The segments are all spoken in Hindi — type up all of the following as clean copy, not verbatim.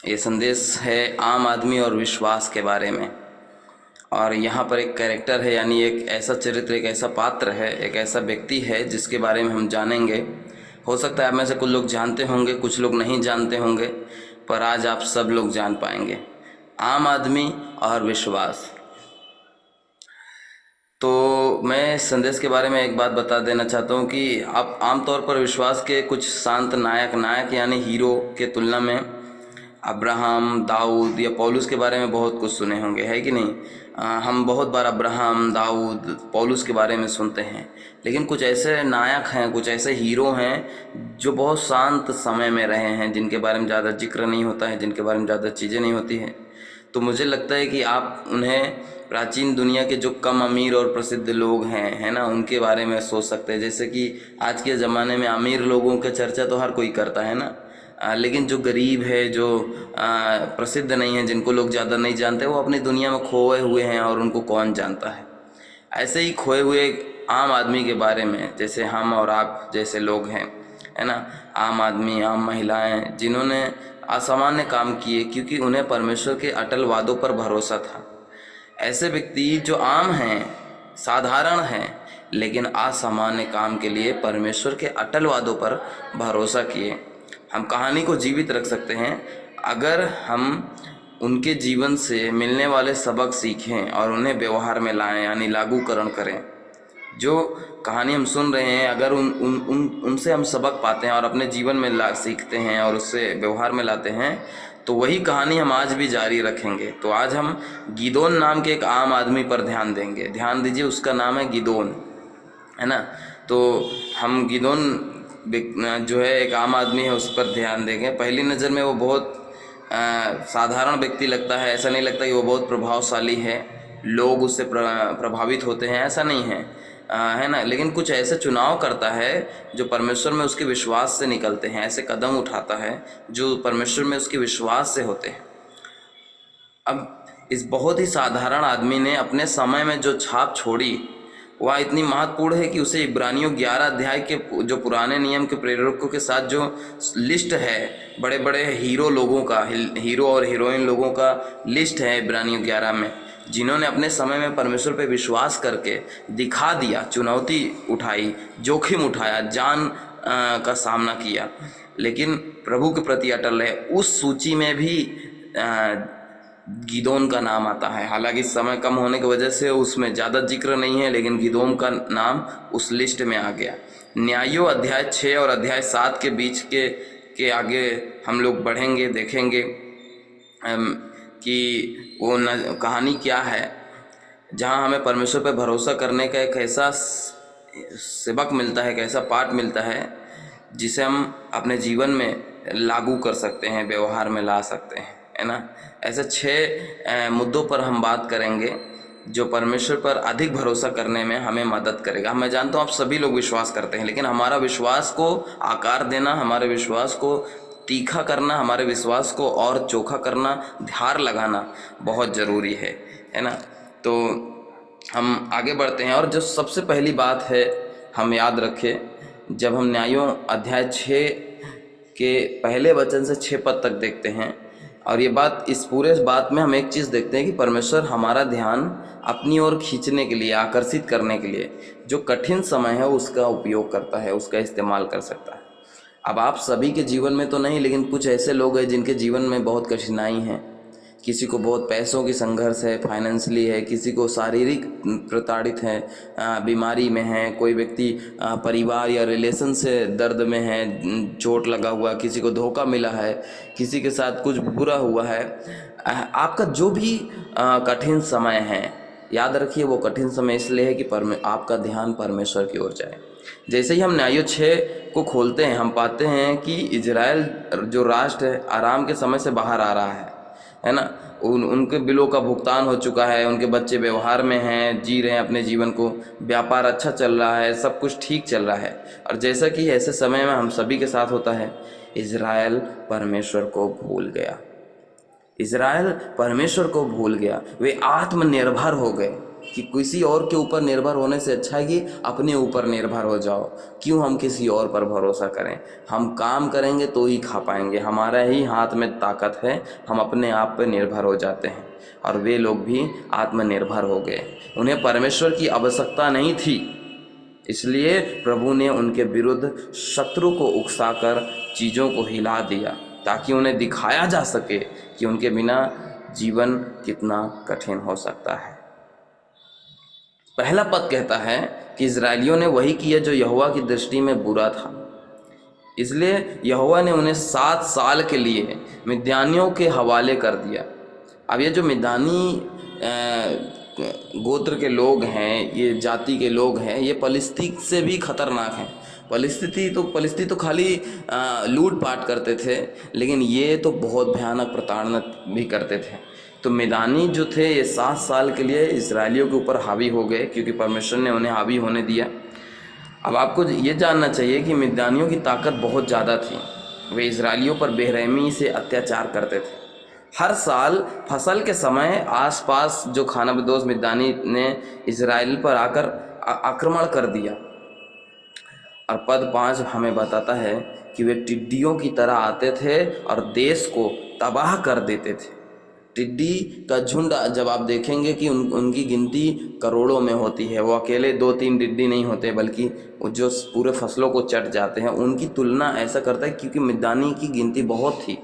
ये संदेश है आम आदमी और विश्वास के बारे में। और यहाँ पर एक कैरेक्टर है, यानी एक ऐसा चरित्र, एक ऐसा पात्र है, एक ऐसा व्यक्ति है जिसके बारे में हम जानेंगे। हो सकता है आप में से कुछ लोग जानते होंगे, कुछ लोग नहीं जानते होंगे, पर आज आप सब लोग जान पाएंगे। आम आदमी और विश्वास। तो मैं संदेश के बारे में एक बात बता देना चाहता हूँ कि आप आमतौर पर विश्वास के कुछ शांत नायक यानी हीरो के तुलना में अब्राहम, दाऊद या पौलुस के बारे में बहुत कुछ सुने होंगे, है कि नहीं। हम बहुत बार अब्राहम, दाऊद, पौलुस के बारे में सुनते हैं, लेकिन कुछ ऐसे नायक हैं, कुछ ऐसे हीरो हैं जो बहुत शांत समय में रहे हैं, जिनके बारे में ज़्यादा जिक्र नहीं होता है, जिनके बारे में ज़्यादा चीज़ें नहीं होती हैं। तो मुझे लगता है कि आप उन्हें प्राचीन दुनिया के जो कम अमीर और प्रसिद्ध लोग हैं, है ना, उनके बारे में सोच सकते हैं। जैसे कि आज के ज़माने में अमीर लोगों का चर्चा तो हर कोई करता है ना, लेकिन जो गरीब है, जो प्रसिद्ध नहीं है, जिनको लोग ज़्यादा नहीं जानते, वो अपनी दुनिया में खोए हुए हैं और उनको कौन जानता है। ऐसे ही खोए हुए आम आदमी के बारे में, जैसे हम और आप जैसे लोग हैं, है ना, आम आदमी, आम महिलाएं, जिन्होंने असामान्य काम किए क्योंकि उन्हें परमेश्वर के अटल वादों पर भरोसा था। ऐसे व्यक्ति जो आम हैं, साधारण हैं, लेकिन असामान्य काम के लिए परमेश्वर के अटल वादों पर भरोसा किए। हम कहानी को जीवित रख सकते हैं अगर हम उनके जीवन से मिलने वाले सबक सीखें और उन्हें व्यवहार में लाएं, यानी लागूकरण करें। जो कहानी हम सुन रहे हैं, अगर उनसे हम सबक पाते हैं और अपने जीवन में सीखते हैं और उससे व्यवहार में लाते हैं, तो वही कहानी हम आज भी जारी रखेंगे। तो आज हम गिदोन नाम के एक आम आदमी पर ध्यान देंगे। ध्यान दीजिए, उसका नाम है गिदोन, है ना। तो हम गिदोन जो है एक आम आदमी है, उस पर ध्यान देंगे। पहली नज़र में वो बहुत साधारण व्यक्ति लगता है, ऐसा नहीं लगता कि वो बहुत प्रभावशाली है, लोग उससे प्रभावित होते हैं, ऐसा नहीं है, है ना। लेकिन कुछ ऐसे चुनाव करता है जो परमेश्वर में उसके विश्वास से निकलते हैं, ऐसे कदम उठाता है जो परमेश्वर में उसके विश्वास से होते हैं। अब इस बहुत ही साधारण आदमी ने अपने समय में जो छाप छोड़ी वह इतनी महत्वपूर्ण है कि उसे इब्रानियों 11 अध्याय के जो पुराने नियम के प्रेरकों के साथ जो लिस्ट है, बड़े बड़े हीरो लोगों का, हीरो और हीरोइन लोगों का लिस्ट है इब्रानियों 11 में, जिन्होंने अपने समय में परमेश्वर पे विश्वास करके दिखा दिया, चुनौती उठाई, जोखिम उठाया, जान का सामना किया, लेकिन प्रभु के प्रति अटल है। उस सूची में भी गिदोन का नाम आता है। हालांकि समय कम होने की वजह से उसमें ज़्यादा जिक्र नहीं है, लेकिन गिदोन का नाम उस लिस्ट में आ गया। न्यायों अध्याय 6 और अध्याय 7 के बीच के आगे हम लोग बढ़ेंगे, देखेंगे कि वो कहानी क्या है, जहाँ हमें परमेश्वर पर भरोसा करने का एक ऐसा सबक मिलता है, एक ऐसा पाठ मिलता है जिसे हम अपने जीवन में लागू कर सकते हैं, व्यवहार में ला सकते हैं, है ना। ऐसे 6 मुद्दों पर हम बात करेंगे जो परमेश्वर पर अधिक भरोसा करने में हमें मदद करेगा। मैं जानता हूँ आप सभी लोग विश्वास करते हैं, लेकिन हमारा विश्वास को आकार देना, हमारे विश्वास को तीखा करना, हमारे विश्वास को और चोखा करना, धार लगाना बहुत ज़रूरी है ना। तो हम आगे बढ़ते हैं, और जो सबसे पहली बात है हम याद रखें, जब हम न्यायों अध्याय 6 के पहले वचन से 6 पद तक देखते हैं, और ये बात, इस पूरे बात में हम एक चीज़ देखते हैं कि परमेश्वर हमारा ध्यान अपनी ओर खींचने के लिए, आकर्षित करने के लिए जो कठिन समय है उसका उपयोग करता है, उसका इस्तेमाल कर सकता है। अब आप सभी के जीवन में तो नहीं, लेकिन कुछ ऐसे लोग हैं जिनके जीवन में बहुत कठिनाई है। किसी को बहुत पैसों की संघर्ष है, फाइनेंशियली है, किसी को शारीरिक प्रताड़ित है, बीमारी में है, कोई व्यक्ति परिवार या रिलेशन से दर्द में है, चोट लगा हुआ, किसी को धोखा मिला है, किसी के साथ कुछ बुरा हुआ है। आपका जो भी कठिन समय है, याद रखिए वो कठिन समय इसलिए है कि आपका ध्यान परमेश्वर की ओर जाए। जैसे ही हम न्यायों 6 को खोलते हैं, हम पाते हैं कि इजराइल जो राष्ट्र है आराम के समय से बाहर आ रहा है ना। उनके बिलों का भुगतान हो चुका है, उनके बच्चे व्यवहार में हैं, जी रहे हैं अपने जीवन को, व्यापार अच्छा चल रहा है, सब कुछ ठीक चल रहा है। और जैसा कि ऐसे समय में हम सभी के साथ होता है, इजराइल परमेश्वर को भूल गया। इजराइल परमेश्वर को भूल गया, वे आत्मनिर्भर हो गए। कि किसी और के ऊपर निर्भर होने से अच्छा है कि अपने ऊपर निर्भर हो जाओ। क्यों हम किसी और पर भरोसा करें? हम काम करेंगे तो ही खा पाएंगे, हमारा ही हाथ में ताकत है, हम अपने आप पर निर्भर हो जाते हैं। और वे लोग भी आत्मनिर्भर हो गए, उन्हें परमेश्वर की आवश्यकता नहीं थी, इसलिए प्रभु ने उनके विरुद्ध शत्रु को उकसाकर चीज़ों को हिला दिया, ताकि उन्हें दिखाया जा सके कि उनके बिना जीवन कितना कठिन हो सकता है। पहला पद कहता है कि इजरायलियों ने वही किया जो यहोवा की दृष्टि में बुरा था, इसलिए यहोवा ने उन्हें 7 साल के लिए मिद्यानियों के हवाले कर दिया। अब ये जो मिद्यानी गोत्र के लोग हैं, ये जाति के लोग हैं, ये पलिस्ती से भी खतरनाक हैं। पलिस्ती तो खाली लूट पाट करते थे, लेकिन ये तो बहुत भयानक प्रताड़ना भी करते थे। तो मिद्यानी जो थे ये 7 साल के लिए इजरायलियों के ऊपर हावी हो गए, क्योंकि परमेश्वर ने उन्हें हावी होने दिया। अब आपको ये जानना चाहिए कि मिद्यानियों की ताकत बहुत ज़्यादा थी। वे इजरायलियों पर बेरहमी से अत्याचार करते थे। हर साल फसल के समय आसपास जो खानाबदोश मिद्यानी ने इजराइल पर आकर आक्रमण कर दिया। और पद 5 हमें बताता है कि वे टिड्डियों की तरह आते थे और देश को तबाह कर देते थे। टिड्डी का झुंड जब आप देखेंगे कि उनकी गिनती करोड़ों में होती है, वो अकेले 2-3 टिड्डी नहीं होते, बल्कि जो पूरे फसलों को चट जाते हैं, उनकी तुलना ऐसा करता है क्योंकि मिद्यानी की गिनती बहुत थी।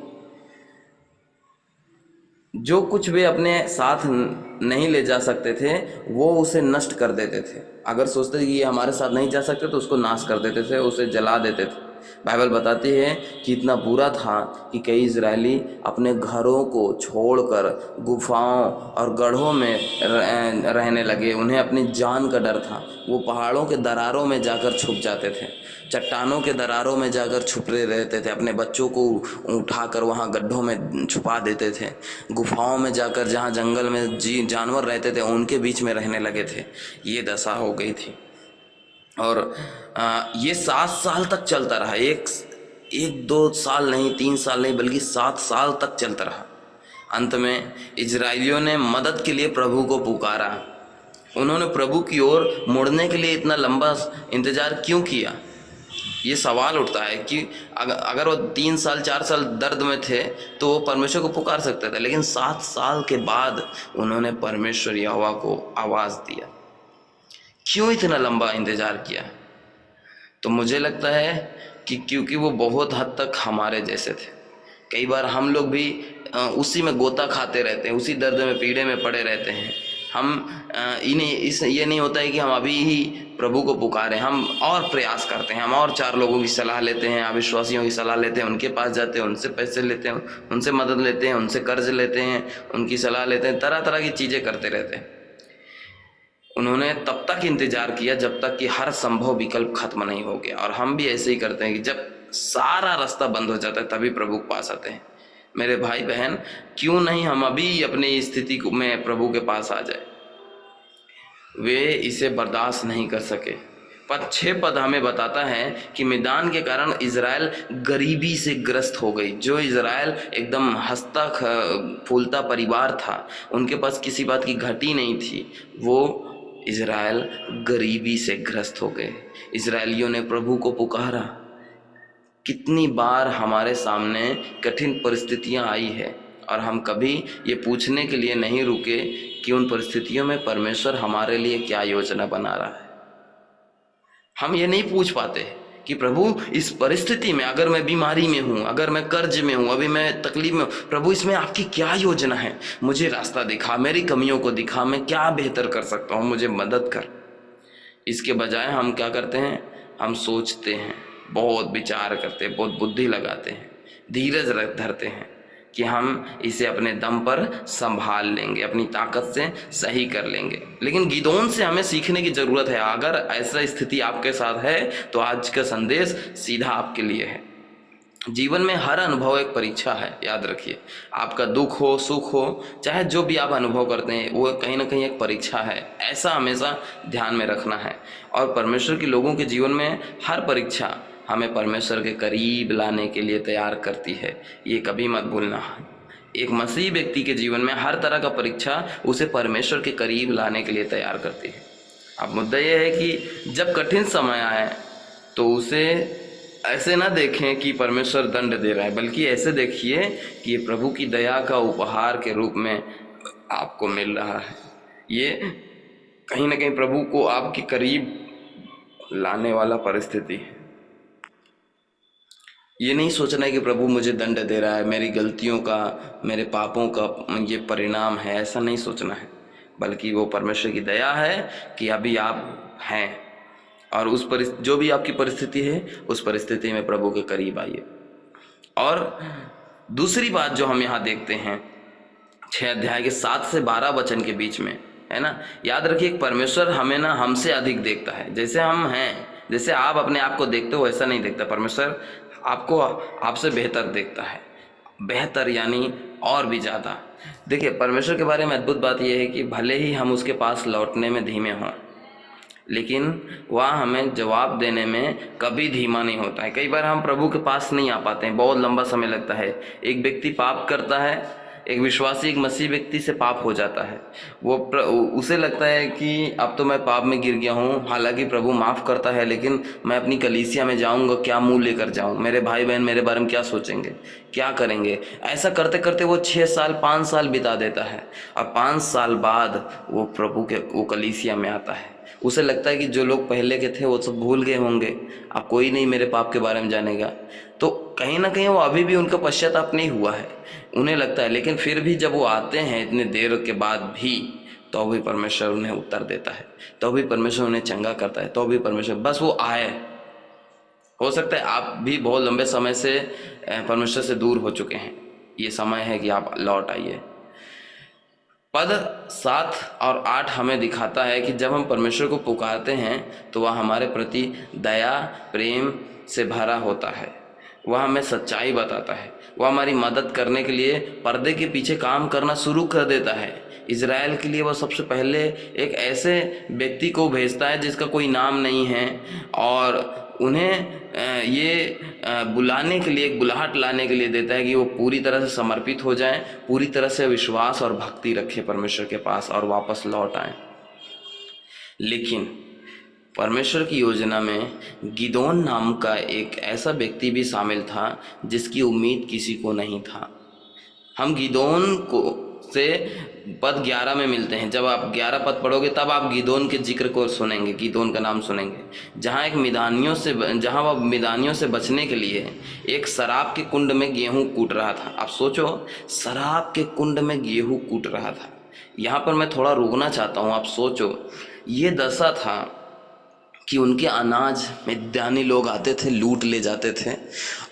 जो कुछ वे अपने साथ नहीं ले जा सकते थे वो उसे नष्ट कर देते थे। अगर सोचते थे कि ये हमारे साथ नहीं जा सकते तो उसको नाश कर देते थे, उसे जला देते थे। बाइबल बताती है कि इतना बुरा था कि कई इजरायली अपने घरों को छोड़कर गुफाओं और गड्ढों में रहने लगे। उन्हें अपनी जान का डर था। वो पहाड़ों के दरारों में जाकर छुप जाते थे, चट्टानों के दरारों में जाकर छुपे रहते थे, अपने बच्चों को उठाकर वहाँ गड्ढों में छुपा देते थे। गुफाओं में जाकर जहाँ जंगल में जानवर रहते थे उनके बीच में रहने लगे थे। ये दशा हो गई थी। और ये 7 साल तक चलता रहा। एक 2 साल नहीं, 3 साल नहीं, बल्कि 7 साल तक चलता रहा। अंत में इजरायलियों ने मदद के लिए प्रभु को पुकारा। उन्होंने प्रभु की ओर मुड़ने के लिए इतना लंबा इंतजार क्यों किया? ये सवाल उठता है कि अगर वो 3 साल 4 साल दर्द में थे तो वो परमेश्वर को पुकार सकते थे, लेकिन 7 साल के बाद उन्होंने परमेश्वर यहोवा को आवाज़ दिया। क्यों इतना लंबा इंतज़ार किया? तो मुझे लगता है कि क्योंकि वो बहुत हद तक हमारे जैसे थे। कई बार हम लोग भी उसी में गोता खाते रहते हैं, उसी दर्द में पीड़े में पड़े रहते हैं। ये नहीं होता है कि हम अभी ही प्रभु को पुकारें, हम और प्रयास करते हैं, हम और 4 लोगों की सलाह लेते हैं, अविश्वासियों की सलाह लेते हैं, उनके पास जाते हैं, उनसे पैसे लेते हैं, उनसे मदद लेते हैं, उनसे कर्ज लेते हैं, उनकी सलाह लेते हैं, तरह तरह की चीज़ें करते रहते हैं। उन्होंने तब तक इंतजार किया जब तक कि हर संभव विकल्प खत्म नहीं हो गया। और हम भी ऐसे ही करते हैं कि जब सारा रास्ता बंद हो जाता है तभी प्रभु के पास आते हैं। मेरे भाई बहन, क्यों नहीं हम अभी अपनी स्थिति में प्रभु के पास आ जाए? वे इसे बर्दाश्त नहीं कर सके। 6 पद हमें बताता है कि मिद्यान के कारण इज़राइल गरीबी से ग्रस्त हो गई। जो इज़राइल एकदम हंसता फूलता परिवार था, उनके पास किसी बात की घटी नहीं थी, वो इज़राइल गरीबी से ग्रस्त हो गए। इज़राइलियों ने प्रभु को पुकारा। कितनी बार हमारे सामने कठिन परिस्थितियां आई है और हम कभी ये पूछने के लिए नहीं रुके कि उन परिस्थितियों में परमेश्वर हमारे लिए क्या योजना बना रहा है। हम ये नहीं पूछ पाते कि प्रभु इस परिस्थिति में, अगर मैं बीमारी में हूँ, अगर मैं कर्ज में हूँ, अभी मैं तकलीफ में हूँ, प्रभु इसमें आपकी क्या योजना है? मुझे रास्ता दिखा, मेरी कमियों को दिखा, मैं क्या बेहतर कर सकता हूँ, मुझे मदद कर। इसके बजाय हम क्या करते हैं? हम सोचते हैं, बहुत विचार करते हैं, बहुत बुद्धि लगाते हैं, धीरज धरते हैं कि हम इसे अपने दम पर संभाल लेंगे, अपनी ताकत से सही कर लेंगे। लेकिन गिदोन से हमें सीखने की ज़रूरत है। अगर ऐसा स्थिति आपके साथ है तो आज का संदेश सीधा आपके लिए है। जीवन में हर अनुभव एक परीक्षा है, याद रखिए। आपका दुख हो, सुख हो, चाहे जो भी आप अनुभव करते हैं, वो कहीं ना कहीं एक परीक्षा है। ऐसा हमेशा ध्यान में रखना है। और परमेश्वर के लोगों के जीवन में हर परीक्षा हमें परमेश्वर के करीब लाने के लिए तैयार करती है, ये कभी मत भूलना। एक मसीही व्यक्ति के जीवन में हर तरह का परीक्षा उसे परमेश्वर के करीब लाने के लिए तैयार करती है। अब मुद्दा यह है कि जब कठिन समय आए तो उसे ऐसे ना देखें कि परमेश्वर दंड दे रहा है, बल्कि ऐसे देखिए कि ये प्रभु की दया का उपहार के रूप में आपको मिल रहा है। ये कहीं ना कहीं प्रभु को आपके करीब लाने वाला परिस्थिति है। ये नहीं सोचना है कि प्रभु मुझे दंड दे रहा है, मेरी गलतियों का, मेरे पापों का ये परिणाम है, ऐसा नहीं सोचना है, बल्कि वो परमेश्वर की दया है कि अभी आप हैं और उस जो भी आपकी परिस्थिति है उस परिस्थिति में प्रभु के करीब आइए। और दूसरी बात जो हम यहाँ देखते हैं 6 अध्याय के 7 से 12 वचन के बीच में, है ना, याद रखिए परमेश्वर हमें ना हमसे अधिक देखता है। जैसे हम हैं, जैसे आप अपने आप को देखते हो वैसा नहीं देखता परमेश्वर, आपको आपसे बेहतर देखता है। बेहतर यानी और भी ज़्यादा। देखिए परमेश्वर के बारे में अद्भुत बात यह है कि भले ही हम उसके पास लौटने में धीमे हों, लेकिन वह हमें जवाब देने में कभी धीमा नहीं होता है। कई बार हम प्रभु के पास नहीं आ पाते हैं, बहुत लंबा समय लगता है। एक व्यक्ति पाप करता है, एक विश्वासी, एक मसीह व्यक्ति से पाप हो जाता है, उसे लगता है कि अब तो मैं पाप में गिर गया हूँ, हालांकि प्रभु माफ़ करता है, लेकिन मैं अपनी कलीसिया में जाऊँगा, क्या मुंह लेकर जाऊँ, मेरे भाई बहन मेरे बारे में क्या सोचेंगे, क्या करेंगे। ऐसा करते करते वो 6 साल 5 साल बिता देता है और 5 साल बाद वो प्रभु के वो कलीसिया में आता है। उसे लगता है कि जो लोग पहले के थे वो सब भूल गए होंगे, अब कोई नहीं मेरे पाप के बारे में जानेगा। तो कहीं ना कहीं वो अभी भी उनका पश्चाताप नहीं हुआ है, उन्हें लगता है। लेकिन फिर भी जब वो आते हैं इतने देर के बाद भी, तो भी परमेश्वर उन्हें उत्तर देता है, तो भी परमेश्वर उन्हें चंगा करता है, तो भी परमेश्वर बस वो आए। हो सकता है आप भी बहुत लंबे समय से परमेश्वर से दूर हो चुके हैं, ये समय है कि आप लौट आइए। पद 7 और 8 हमें दिखाता है कि जब हम परमेश्वर को पुकारते हैं तो वह हमारे प्रति दया प्रेम से भरा होता है, वह हमें सच्चाई बताता है, वह हमारी मदद करने के लिए पर्दे के पीछे काम करना शुरू कर देता है। इज़राइल के लिए वह सबसे पहले एक ऐसे व्यक्ति को भेजता है जिसका कोई नाम नहीं है, और उन्हें ये बुलाने के लिए, एक बुलाहट लाने के लिए देता है कि वो पूरी तरह से समर्पित हो जाएं, पूरी तरह से विश्वास और भक्ति रखें परमेश्वर के पास और वापस लौट आएं। लेकिन परमेश्वर की योजना में गिदोन नाम का एक ऐसा व्यक्ति भी शामिल था जिसकी उम्मीद किसी को नहीं था। हम गिदोन को से पद 11 में मिलते हैं। जब आप 11 पद पढ़ोगे तब आप गिदोन के जिक्र को सुनेंगे, गिदोन का नाम सुनेंगे, जहाँ वह मिदानियों से बचने के लिए एक शराब के कुंड में गेहूं कूट रहा था। आप सोचो, शराब के कुंड में गेहूं कूट रहा था। यहाँ पर मैं थोड़ा रुकना चाहता हूँ। आप सोचो, ये दशा था कि उनके अनाज मिद्यानी लोग आते थे, लूट ले जाते थे,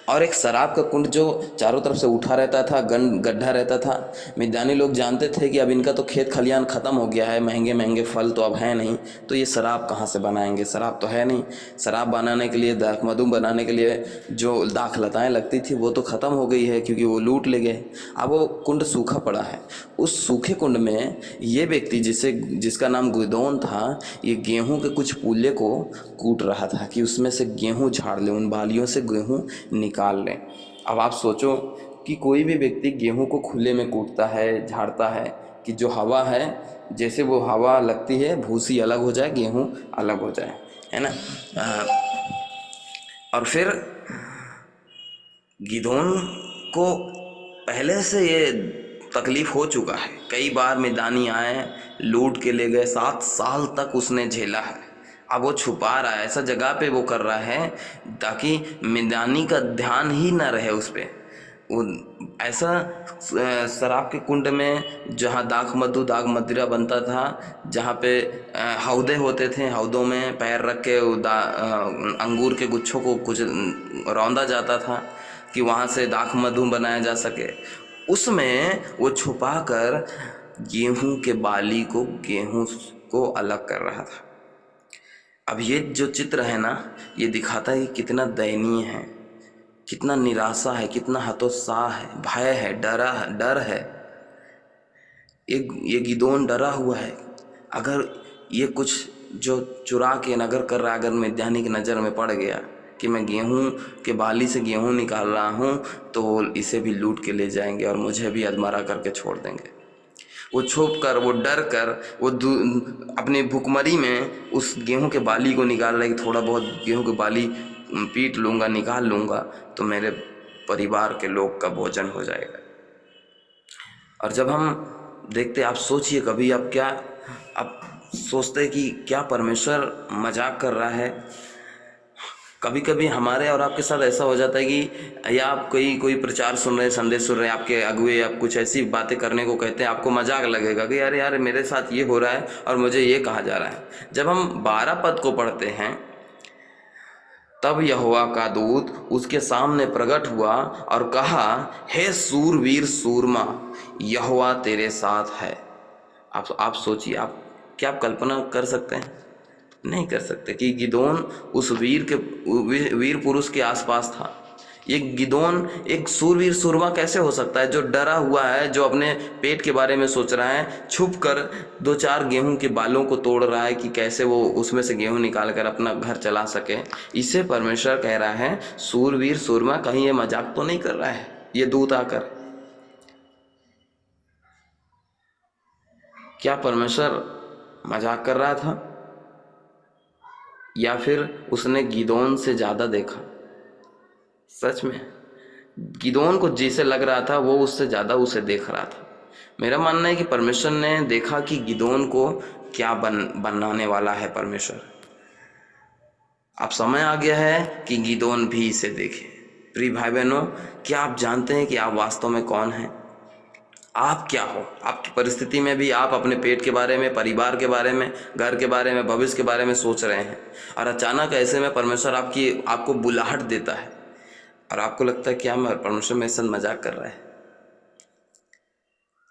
और एक शराब का कुंड जो चारों तरफ से उठा रहता था, गड्ढा रहता था। मिद्यानी लोग जानते थे कि अब इनका तो खेत खलियान ख़त्म हो गया है, महंगे महंगे फल तो अब है नहीं, तो ये शराब कहाँ से बनाएंगे, शराब तो है नहीं। शराब बनाने के लिए, दाख मधु बनाने के लिए जो दाखलताएँ लगती थी वो तो ख़त्म हो गई है क्योंकि वो लूट ले गए। अब वो कुंड सूखा पड़ा है। उस सूखे कुंड में ये व्यक्ति जिसका नाम गिदोन था, ये गेहूँ के कुछ पुल्ले को कूट रहा था कि उसमें से गेहूँ झाड़ ले, उन बालियों से गेहूँ निकाल लें। अब आप सोचो कि कोई भी व्यक्ति गेहूं को खुले में कूटता है, झाड़ता है कि जो हवा है, जैसे वो हवा लगती है भूसी अलग हो जाए, गेहूं अलग हो जाए, है ना। और फिर गिदोन को पहले से ये तकलीफ हो चुका है, कई बार मिदानी आए, लूट के ले गए, 7 साल तक उसने झेला है। अब वो छुपा रहा है, ऐसा जगह पे वो कर रहा है ताकि मिदानी का ध्यान ही ना रहे उस पर। वो ऐसा शराब के कुंड में जहाँ दाख मदिरा बनता था, जहाँ पे हौदे होते थे, हौदों में पैर रख के अंगूर के गुच्छों को कुछ रौंदा जाता था कि वहाँ से दाख मधु बनाया जा सके, उसमें वो छुपा कर गेहूँ के बाली को, गेहूँ को अलग कर रहा था। अब ये जो चित्र है ना, ये दिखाता है कि कितना दयनीय है, कितना निराशा है, कितना हतोत्साह है, भय है, डर है। ये गिदोन डरा हुआ है। अगर ये कुछ जो चुरा के नगर कर रहा है, अगर मिद्यानी की नज़र में पड़ गया, कि मैं गेहूं के बाली से गेहूं निकाल रहा हूं, तो वो इसे भी लूट के ले जाएंगे और मुझे भी अधमरा करके छोड़ देंगे। वो छुप कर, वो डर कर, वो अपनी भुखमरी में उस गेहूं के बाली को निकाल रहा है कि थोड़ा बहुत गेहूं की बाली पीट लूँगा, निकाल लूँगा तो मेरे परिवार के लोग का भोजन हो जाएगा। और जब हम देखते, आप सोचिए कभी, आप सोचते कि क्या परमेश्वर मजाक कर रहा है। कभी कभी हमारे और आपके साथ ऐसा हो जाता है कि या आप कोई प्रचार सुन रहे हैं, संदेश सुन रहे हैं, आपके अगुए आप कुछ ऐसी बातें करने को कहते हैं, आपको मजाक लगेगा कि अरे यार मेरे साथ ये हो रहा है और मुझे ये कहा जा रहा है। जब हम 12 पद को पढ़ते हैं, तब यहोवा का दूत उसके सामने प्रकट हुआ और कहा, हे सूरवीर सूरमा, यहोवा तेरे साथ है। आप सोचिए, क्या आप कल्पना कर सकते हैं? नहीं कर सकते कि गिदोन उस वीर पुरुष के आसपास था। ये गिदोन एक सूरवीर सूरमा कैसे हो सकता है, जो डरा हुआ है, जो अपने पेट के बारे में सोच रहा है, छुप कर 2-4 गेहूं के बालों को तोड़ रहा है कि कैसे वो उसमें से गेहूं निकाल कर अपना घर चला सके। इसे परमेश्वर कह रहा है सूरवीर सूरमा। कहीं ये मजाक तो नहीं कर रहा है ये दूत आकर? क्या परमेश्वर मजाक कर रहा था, या फिर उसने गिदोन से ज़्यादा देखा? सच में गिदोन को जैसे लग रहा था वो उससे ज़्यादा उसे देख रहा था। मेरा मानना है कि परमेश्वर ने देखा कि गिदोन को क्या बनाने वाला है परमेश्वर। अब समय आ गया है कि गिदोन भी इसे देखे। प्रिय भाई बहनों, क्या आप जानते हैं कि आप वास्तव में कौन हैं? आप क्या हो? आपकी परिस्थिति में भी आप अपने पेट के बारे में, परिवार के बारे में, घर के बारे में, भविष्य के बारे में सोच रहे हैं, और अचानक ऐसे में परमेश्वर आपको बुलाहट देता है और आपको लगता है क्या परमेश्वर मेरे साथ मजाक कर रहा है।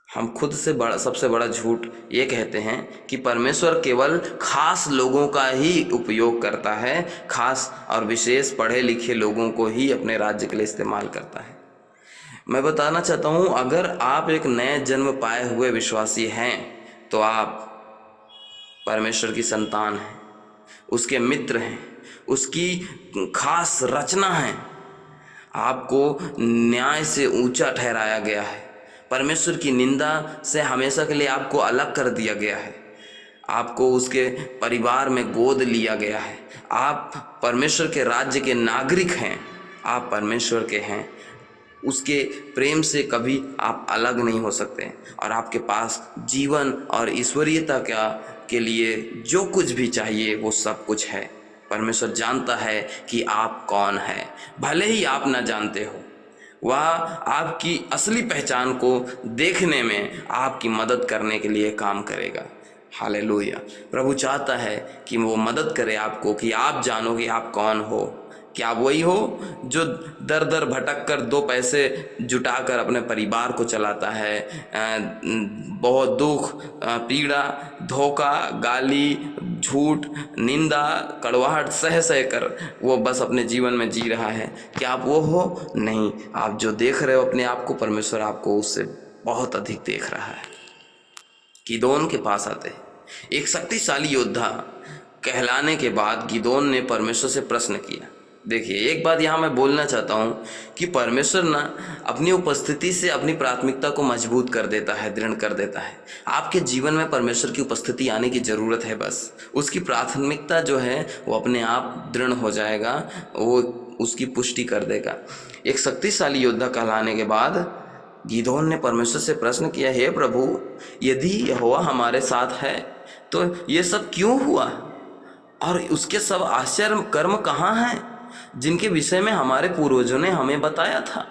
हम खुद से सबसे बड़ा झूठ ये कहते हैं कि परमेश्वर केवल खास लोगों का ही उपयोग करता है, खास और विशेष पढ़े लिखे लोगों को ही अपने राज्य के लिए इस्तेमाल करता है। मैं बताना चाहता हूँ, अगर आप एक नए जन्म पाए हुए विश्वासी हैं तो आप परमेश्वर की संतान हैं, उसके मित्र हैं, उसकी खास रचना है। आपको न्याय से ऊंचा ठहराया गया है, परमेश्वर की निंदा से हमेशा के लिए आपको अलग कर दिया गया है, आपको उसके परिवार में गोद लिया गया है। आप परमेश्वर के राज्य के नागरिक हैं, आप परमेश्वर के हैं। उसके प्रेम से कभी आप अलग नहीं हो सकते, और आपके पास जीवन और ईश्वरीयता के लिए जो कुछ भी चाहिए वो सब कुछ है। परमेश्वर जानता है कि आप कौन हैं, भले ही आप ना जानते हो। वह आपकी असली पहचान को देखने में आपकी मदद करने के लिए काम करेगा। हालेलुया। प्रभु चाहता है कि वो मदद करे आपको, कि आप जानो कि आप कौन हो। क्या आप वही हो जो दर दर भटक कर 2 पैसे जुटाकर अपने परिवार को चलाता है, बहुत दुख, पीड़ा, धोखा, गाली, झूठ, निंदा, कड़वाहट सह कर वो बस अपने जीवन में जी रहा है? क्या आप वो हो? नहीं, आप जो देख रहे हो अपने आप को, परमेश्वर आपको उससे बहुत अधिक देख रहा है। गिदोन के पास आते, एक शक्तिशाली योद्धा कहलाने के बाद गिदोन ने परमेश्वर से प्रश्न किया। देखिए, एक बात यहाँ मैं बोलना चाहता हूँ कि परमेश्वर ना अपनी उपस्थिति से अपनी प्राथमिकता को मजबूत कर देता है, दृढ़ कर देता है। आपके जीवन में परमेश्वर की उपस्थिति आने की ज़रूरत है, बस उसकी प्राथमिकता जो है वो अपने आप दृढ़ हो जाएगा, वो उसकी पुष्टि कर देगा। एक शक्तिशाली योद्धा कहलाने के बाद गिदोन ने परमेश्वर से प्रश्न किया, हे प्रभु, यदि यहोवा हमारे साथ है तो ये सब क्यों हुआ, और उसके सब आश्चर्य कर्म कहाँ हैं जिनके विषय में हमारे पूर्वजों ने हमें बताया था।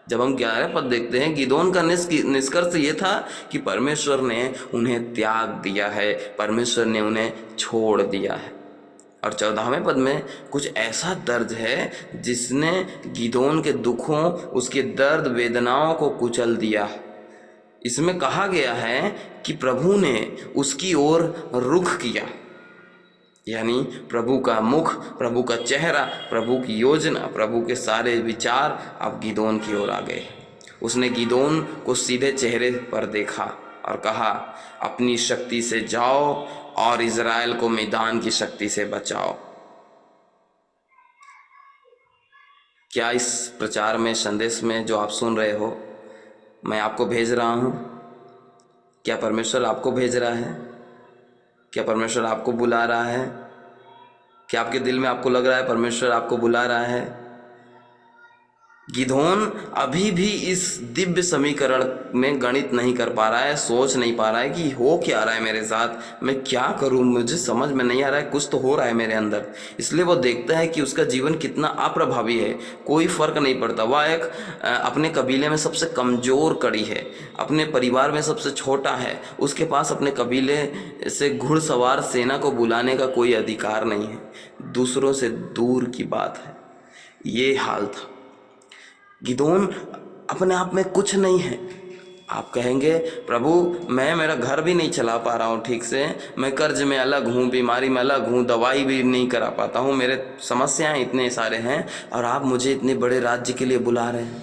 जब हम 11 पद देखते हैं, गिदोन का निष्कर्ष ये था कि परमेश्वर ने उन्हें त्याग दिया है, परमेश्वर ने उन्हें छोड़ दिया है। और 14वें पद में कुछ ऐसा दर्द है जिसने गिदोन के दुखों, उसके दर्द वेदनाओं को कुचल दिया। इसमें कहा गया है कि प्रभु ने उसकी ओर रुख किया, यानी प्रभु का मुख, प्रभु का चेहरा, प्रभु की योजना, प्रभु के सारे विचार अब गिदोन की ओर आ गए। उसने गिदोन को सीधे चेहरे पर देखा और कहा, अपनी शक्ति से जाओ और इज़राइल को मैदान की शक्ति से बचाओ। क्या इस प्रचार में, संदेश में जो आप सुन रहे हो, मैं आपको भेज रहा हूँ? क्या परमेश्वर आपको भेज रहा है? क्या परमेश्वर आपको बुला रहा है? क्या आपके दिल में आपको लग रहा है परमेश्वर आपको बुला रहा है? गिदोन अभी भी इस दिव्य समीकरण में गणित नहीं कर पा रहा है, सोच नहीं पा रहा है कि हो क्या रहा है मेरे साथ, मैं क्या करूं, मुझे समझ में नहीं आ रहा है, कुछ तो हो रहा है मेरे अंदर। इसलिए वो देखता है कि उसका जीवन कितना अप्रभावी है, कोई फर्क नहीं पड़ता। वह एक अपने कबीले में सबसे कमज़ोर कड़ी है, अपने परिवार में सबसे छोटा है, उसके पास अपने कबीले से घुड़सवार सेना को बुलाने का कोई अधिकार नहीं है, दूसरों से दूर की बात है। ये हाल था। गिदोन अपने आप में कुछ नहीं है। आप कहेंगे प्रभु मैं मेरा घर भी नहीं चला पा रहा हूँ ठीक से, मैं कर्ज में अलग हूँ, बीमारी में अलग हूँ, दवाई भी नहीं करा पाता हूँ, मेरे समस्याएं इतने सारे हैं, और आप मुझे इतने बड़े राज्य के लिए बुला रहे हैं,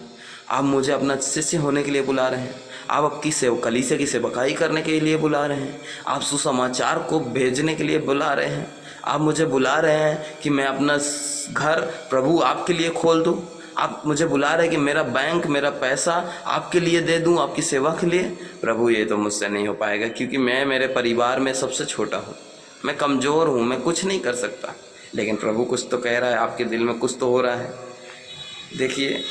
आप मुझे अपना शिष्य होने के लिए बुला रहे हैं, आप आपकी कलीसिया की सेवकाई करने के लिए बुला रहे हैं, आप सुसमाचार को भेजने के लिए बुला रहे हैं, आप मुझे बुला रहे हैं कि मैं अपना घर प्रभु आपके लिए खोल दूँ, आप मुझे बुला रहे हैं कि मेरा बैंक, मेरा पैसा आपके लिए दे दूं, आपकी सेवा के लिए। प्रभु ये तो मुझसे नहीं हो पाएगा, क्योंकि मैं मेरे परिवार में सबसे छोटा हूँ, मैं कमज़ोर हूँ, मैं कुछ नहीं कर सकता। लेकिन प्रभु कुछ तो कह रहा है, आपके दिल में कुछ तो हो रहा है। देखिए,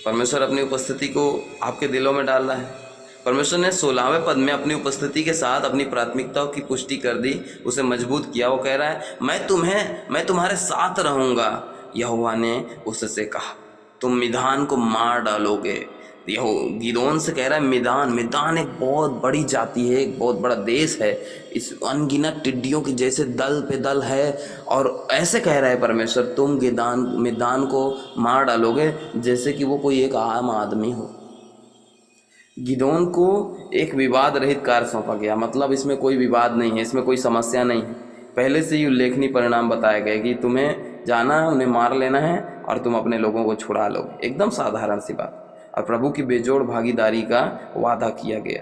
परमेश्वर अपनी उपस्थिति को आपके दिलों में डाल रहा है। परमेश्वर ने 16वें पद में अपनी उपस्थिति के साथ अपनी प्राथमिकताओं की पुष्टि कर दी, उसे मजबूत किया। वो कह रहा है मैं तुम्हारे साथ रहूँगा। यहोवा ने उससे कहा तुम मिधान को मार डालोगे। गिदोन से कह रहा है मिधान एक बहुत बड़ी जाति है, एक बहुत बड़ा देश है, इस अनगिनत टिड्डियों के जैसे दल पे दल है, और ऐसे कह रहा है परमेश्वर तुम मिधान को मार डालोगे जैसे कि वो कोई एक आम आदमी हो। गिदोन को एक विवाद रहित कार्य सौंपा गया, मतलब इसमें कोई विवाद नहीं है, इसमें कोई समस्या नहीं है। पहले से ही उल्लेखनीय परिणाम बताए गए कि तुम्हें जाना है, उन्हें मार लेना है और तुम अपने लोगों को छुड़ा लोगे, एकदम साधारण सी बात। और प्रभु की बेजोड़ भागीदारी का वादा किया गया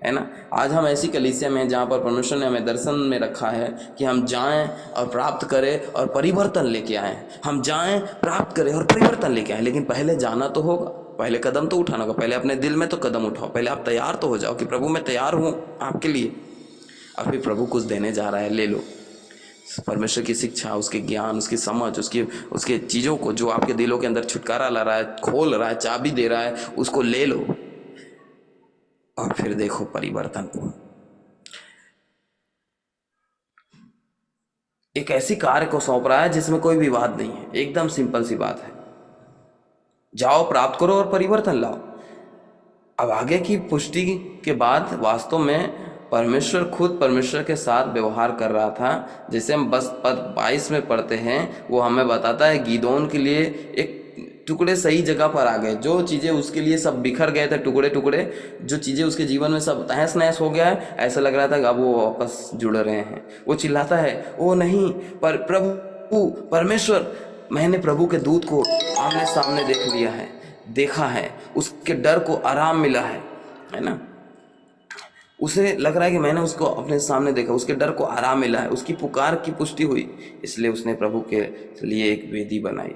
है ना। आज हम ऐसी कलीसिया में हैं जहाँ पर परमेश्वर ने हमें दर्शन में रखा है कि हम जाएं और प्राप्त करें और परिवर्तन लेके आएँ, हम जाएं, प्राप्त करें और परिवर्तन लेके आएँ। लेकिन पहले जाना तो होगा, पहले कदम तो उठाना होगा, पहले अपने दिल में तो कदम उठाओ, पहले आप तैयार तो हो जाओ कि प्रभु मैं तैयार हूँ आपके लिए। और फिर प्रभु कुछ देने जा रहा है, ले लो। परमेश्वर की शिक्षा, उसके ज्ञान, उसकी समझ, उसके चीज़ों को जो आपके दिलों के अंदर छुटकारा ला रहा है, खोल रहा है, चाबी दे रहा है, उसको ले लो और फिर देखो परिवर्तन को। एक ऐसी कार्य को सौंप रहा है जिसमें कोई विवाद नहीं है, एकदम सिंपल सी बात है, जाओ प्राप्त करो और परिवर्तन लाओ। अब आगे की पुष्टि के बाद वास्तव में परमेश्वर खुद परमेश्वर के साथ व्यवहार कर रहा था। जैसे हम बस पद 22 में पढ़ते हैं, वो हमें बताता है गिदोन के लिए एक टुकड़े सही जगह पर आ गए। जो चीज़ें उसके लिए सब बिखर गए थे टुकड़े टुकड़े, जो चीज़ें उसके जीवन में सब तहस नहस हो गया है, ऐसा लग रहा था कि अब वो वापस जुड़ रहे हैं। वो चिल्लाता है ओ नहीं, पर प्रभु परमेश्वर, मैंने प्रभु के दूत को आमने सामने देख लिया है, देखा है, उसके डर को आराम मिला है ना। उसे लग रहा है कि मैंने उसको अपने सामने देखा, उसके डर को आराम मिला है, उसकी पुकार की पुष्टि हुई। इसलिए उसने प्रभु के लिए एक वेदी बनाई,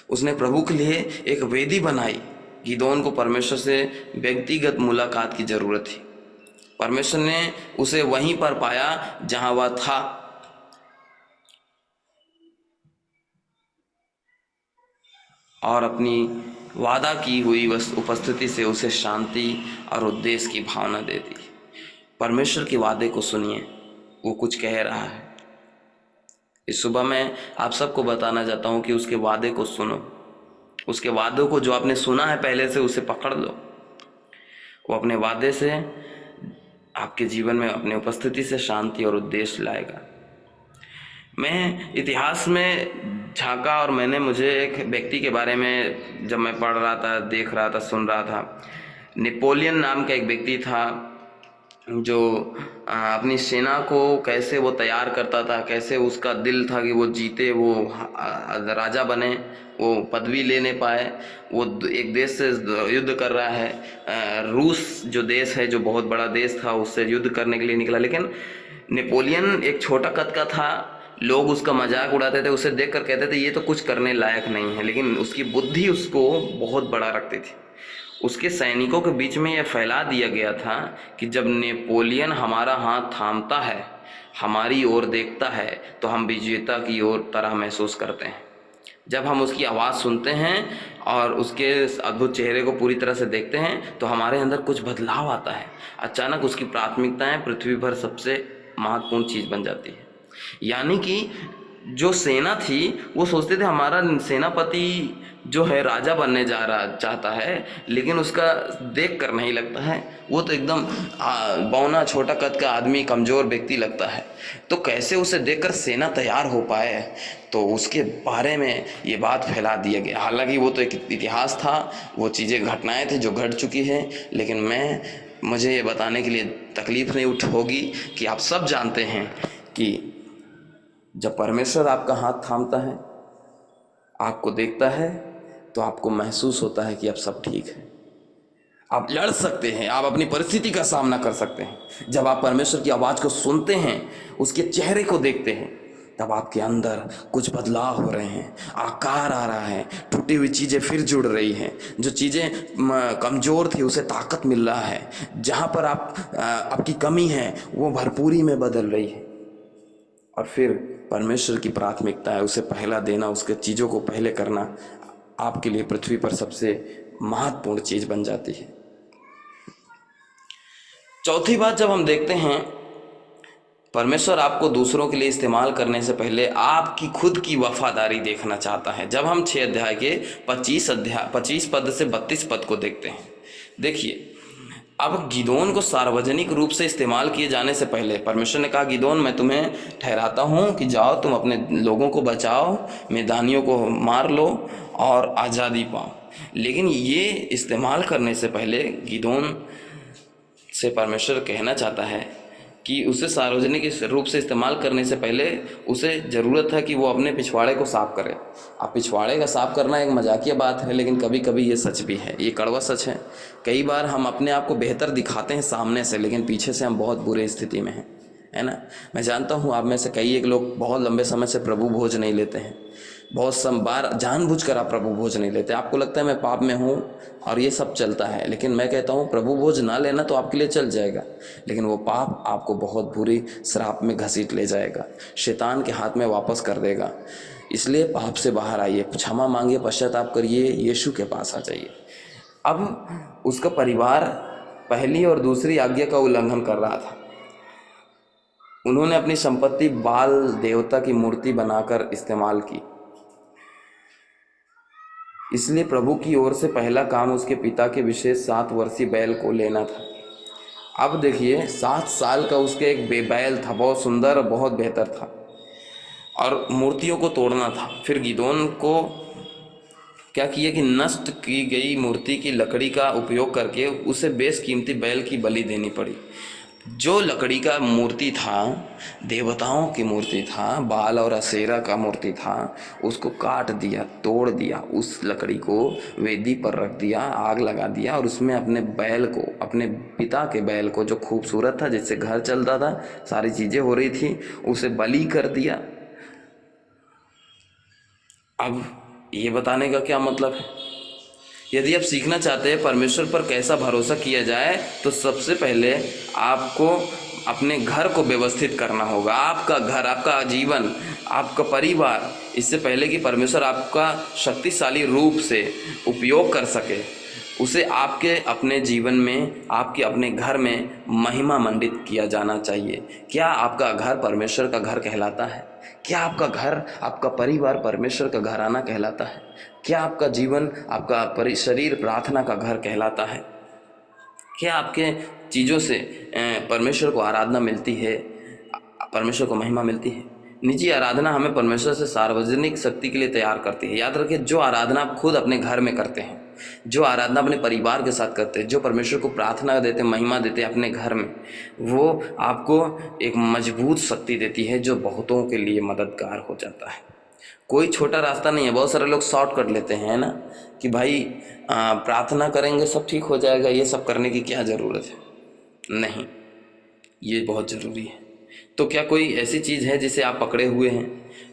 उसने प्रभु के लिए एक वेदी बनाई। गिदोन को परमेश्वर से व्यक्तिगत मुलाकात की जरूरत थी। परमेश्वर ने उसे वहीं पर पाया जहां वह था, और अपनी वादा की हुई उपस्थिति से उसे शांति और उद्देश्य की भावना दे दी। परमेश्वर के वादे को सुनिए, वो कुछ कह रहा है। इस सुबह मैं आप सबको बताना चाहता हूँ कि उसके वादे को सुनो, उसके वादों को जो आपने सुना है पहले से उसे पकड़ लो। वो अपने वादे से आपके जीवन में अपनी उपस्थिति से शांति और उद्देश्य लाएगा। मैं इतिहास में झांका और मुझे एक व्यक्ति के बारे में जब मैं पढ़ रहा था, देख रहा था, सुन रहा था, नेपोलियन नाम का एक व्यक्ति था जो अपनी सेना को कैसे वो तैयार करता था, कैसे उसका दिल था कि वो जीते, वो राजा बने, वो पदवी लेने पाए। वो एक देश से युद्ध कर रहा है, रूस जो देश है, जो बहुत बड़ा देश था, उससे युद्ध करने के लिए निकला। लेकिन नेपोलियन एक छोटा कद का था, लोग उसका मजाक उड़ाते थे, उसे देखकर कहते थे ये तो कुछ करने लायक नहीं है, लेकिन उसकी बुद्धि उसको बहुत बड़ा रखती थी। उसके सैनिकों के बीच में यह फैला दिया गया था कि जब नेपोलियन हमारा हाथ थामता है, हमारी ओर देखता है, तो हम विजेता की ओर तरह महसूस करते हैं। जब हम उसकी आवाज़ सुनते हैं और उसके अद्भुत चेहरे को पूरी तरह से देखते हैं तो हमारे अंदर कुछ बदलाव आता है। अचानक उसकी प्राथमिकताएं पृथ्वी पर सबसे महत्वपूर्ण चीज़ बन जाती है। यानी कि जो सेना थी वो सोचते थे हमारा सेनापति जो है राजा बनने जा रहा चाहता है, लेकिन उसका देख कर नहीं लगता है, वो तो एकदम बौना छोटा कद का आदमी, कमज़ोर व्यक्ति लगता है। तो कैसे उसे देखकर सेना तैयार हो पाए, तो उसके बारे में ये बात फैला दिया गया। हालांकि वो तो एक इतिहास था, वो चीज़ें घटनाएं थी जो घट चुकी हैं, लेकिन मुझे ये बताने के लिए तकलीफ़ नहीं होगी कि आप सब जानते हैं कि जब परमेश्वर आपका हाथ थामता है, आपको देखता है, तो आपको महसूस होता है कि अब सब ठीक है, आप लड़ सकते हैं, आप अपनी परिस्थिति का सामना कर सकते हैं। जब आप परमेश्वर की आवाज़ को सुनते हैं, उसके चेहरे को देखते हैं, तब आपके अंदर कुछ बदलाव हो रहे हैं, आकार आ रहा है, टूटी हुई चीज़ें फिर जुड़ रही हैं, जो चीज़ें कमज़ोर थी उसे ताकत मिल रहा है, जहाँ पर आपकी कमी है वो भरपूरी में बदल रही है। और फिर परमेश्वर की प्राथमिकता है, उसे पहला देना, उसके चीज़ों को पहले करना आपके लिए पृथ्वी पर सबसे महत्वपूर्ण चीज़ बन जाती है। चौथी बात, जब हम देखते हैं परमेश्वर आपको दूसरों के लिए इस्तेमाल करने से पहले आपकी खुद की वफादारी देखना चाहता है। जब हम 6 अध्याय के 25 पद से 32 पद को देखते हैं, देखिए, अब गिदोन को सार्वजनिक रूप से इस्तेमाल किए जाने से पहले परमेश्वर ने कहा, गिदोन मैं तुम्हें ठहराता हूँ कि जाओ तुम अपने लोगों को बचाओ, मैदानियों को मार लो और आज़ादी पाओ। लेकिन ये इस्तेमाल करने से पहले गिदोन से परमेश्वर कहना चाहता है कि उसे सार्वजनिक रूप से इस्तेमाल करने से पहले उसे ज़रूरत है कि वो अपने पिछवाड़े को साफ करे। अब पिछवाड़े का साफ करना एक मजाकिया बात है, लेकिन कभी कभी ये सच भी है, ये कड़वा सच है। कई बार हम अपने आप को बेहतर दिखाते हैं सामने से, लेकिन पीछे से हम बहुत बुरे स्थिति में हैं, है ना। मैं जानता हूँ आप में से कई एक लोग बहुत लंबे समय से प्रभु भोज नहीं लेते हैं, बहुत बार जानबूझकर आप प्रभु भोज नहीं लेते, आपको लगता है मैं पाप में हूँ और ये सब चलता है। लेकिन मैं कहता हूँ प्रभु भोज ना लेना तो आपके लिए चल जाएगा, लेकिन वो पाप आपको बहुत बुरी श्राप में घसीट ले जाएगा, शैतान के हाथ में वापस कर देगा। इसलिए पाप से बाहर आइए, क्षमा मांगिए, पश्चाताप करिए, यीशु के पास आ जाइए। अब उसका परिवार पहली और दूसरी आज्ञा का उल्लंघन कर रहा था। उन्होंने अपनी संपत्ति बाल देवता की मूर्ति बनाकर इस्तेमाल की। इसलिए प्रभु की ओर से पहला काम उसके पिता के विशेष 7 वर्षीय बैल को लेना था। अब देखिए, 7 साल का उसके एक बैल था, बहुत सुंदर और बहुत बेहतर था, और मूर्तियों को तोड़ना था। फिर गिदोन को क्या किया कि नष्ट की गई मूर्ति की लकड़ी का उपयोग करके उसे बेशकीमती बैल की बलि देनी पड़ी। जो लकड़ी का मूर्ति था, देवताओं की मूर्ति था, बाल और असेरा का मूर्ति था, उसको काट दिया, तोड़ दिया, उस लकड़ी को वेदी पर रख दिया, आग लगा दिया और उसमें अपने बैल को, अपने पिता के बैल को जो खूबसूरत था, जिससे घर चलता था, सारी चीज़ें हो रही थी, उसे बलि कर दिया। अब ये बताने का क्या मतलब है? यदि आप सीखना चाहते हैं परमेश्वर पर कैसा भरोसा किया जाए, तो सबसे पहले आपको अपने घर को व्यवस्थित करना होगा। आपका घर, आपका जीवन, आपका परिवार, इससे पहले कि परमेश्वर आपका शक्तिशाली रूप से उपयोग कर सके, उसे आपके अपने जीवन में, आपके अपने घर में महिमा मंडित किया जाना चाहिए। क्या आपका घर परमेश्वर का घर कहलाता है? क्या आपका घर, आपका परिवार परमेश्वर का घराना कहलाता है? क्या आपका जीवन, आपका शरीर प्रार्थना का घर कहलाता है? क्या आपके चीज़ों से परमेश्वर को आराधना मिलती है, परमेश्वर को महिमा मिलती है? निजी आराधना हमें परमेश्वर से सार्वजनिक शक्ति के लिए तैयार करती है। याद रखिए, जो आराधना आप खुद अपने घर में करते हैं, जो आराधना अपने परिवार के साथ करते हैं, जो परमेश्वर को प्रार्थना देते हैं, महिमा देते हैं अपने घर में, वो आपको एक मजबूत शक्ति देती है जो बहुतों के लिए मददगार हो जाता है। कोई छोटा रास्ता नहीं है। बहुत सारे लोग शॉर्टकट लेते हैं, है ना, कि भाई प्रार्थना करेंगे सब ठीक हो जाएगा, ये सब करने की क्या ज़रूरत है। नहीं, ये बहुत ज़रूरी है। तो क्या कोई ऐसी चीज़ है जिसे आप पकड़े हुए हैं?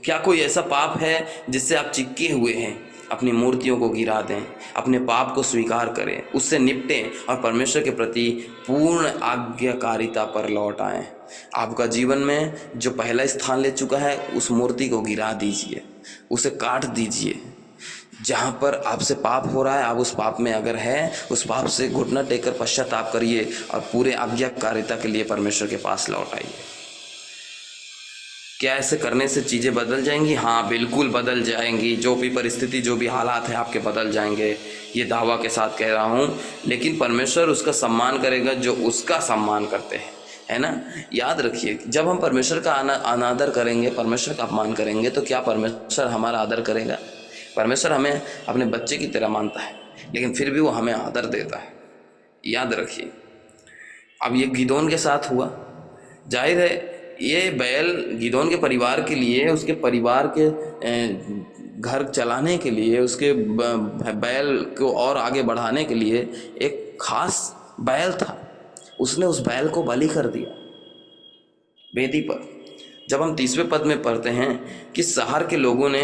क्या कोई ऐसा पाप है जिससे आप चिपके हुए हैं? अपनी मूर्तियों को गिरा दें, अपने पाप को स्वीकार करें, उससे निपटें और परमेश्वर के प्रति पूर्ण आज्ञाकारिता पर लौट आएं। आपका जीवन में जो पहला स्थान ले चुका है उस मूर्ति को गिरा दीजिए, उसे काट दीजिए। जहाँ पर आपसे पाप हो रहा है, आप उस पाप में अगर है, उस पाप से घुटना टेककर पश्चाताप करिए और पूरे आज्ञाकारिता के लिए परमेश्वर के पास लौट आइए। क्या ऐसे करने से चीज़ें बदल जाएंगी? हाँ, बिल्कुल बदल जाएंगी। जो भी परिस्थिति, जो भी हालात हैं आपके, बदल जाएंगे, ये दावा के साथ कह रहा हूँ। लेकिन परमेश्वर उसका सम्मान करेगा जो उसका सम्मान करते हैं, है ना। याद रखिए, जब हम परमेश्वर का अनादर करेंगे, परमेश्वर का अपमान करेंगे, तो क्या परमेश्वर हमारा आदर करेगा? परमेश्वर हमें अपने बच्चे की तरह मानता है, लेकिन फिर भी वो हमें आदर देता है। याद रखिए। अब ये गिदोन के साथ हुआ, जाहिर है ये बैल गिदोन के परिवार के लिए, उसके परिवार के घर चलाने के लिए, उसके बैल को और आगे बढ़ाने के लिए एक खास बैल था। उसने उस बैल को बलि कर दिया वेदी पर। जब हम 30वें पद में पढ़ते हैं कि शहर के लोगों ने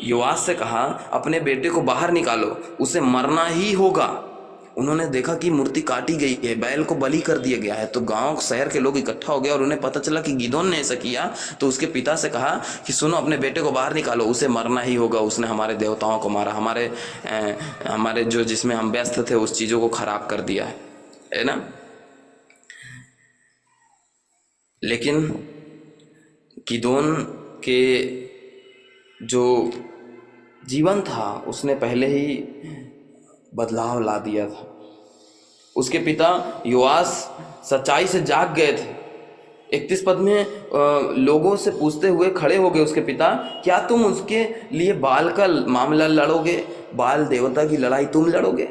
योआश से कहा, अपने बेटे को बाहर निकालो, उसे मरना ही होगा। उन्होंने देखा कि मूर्ति काटी गई है, बैल को बलि कर दिया गया है। तो गांव शहर के लोग इकट्ठा हो गए और उन्हें पता चला कि गिदोन ने ऐसा किया। तो उसके पिता से कहा कि सुनो, अपने बेटे को बाहर निकालो, उसे मरना ही होगा। उसने हमारे देवताओं को मारा, हमारे जो जिसमें हम व्यस्त थे उस चीज़ों को खराब कर दिया है ना। लेकिन गिदोन के जो जीवन था उसने पहले ही बदलाव ला दिया था। उसके पिता योआश सच्चाई से जाग गए थे। 31 पद में लोगों से पूछते हुए खड़े हो गए उसके पिता, क्या तुम उसके लिए बाल का मामला लड़ोगे? बाल देवता की लड़ाई तुम लड़ोगे?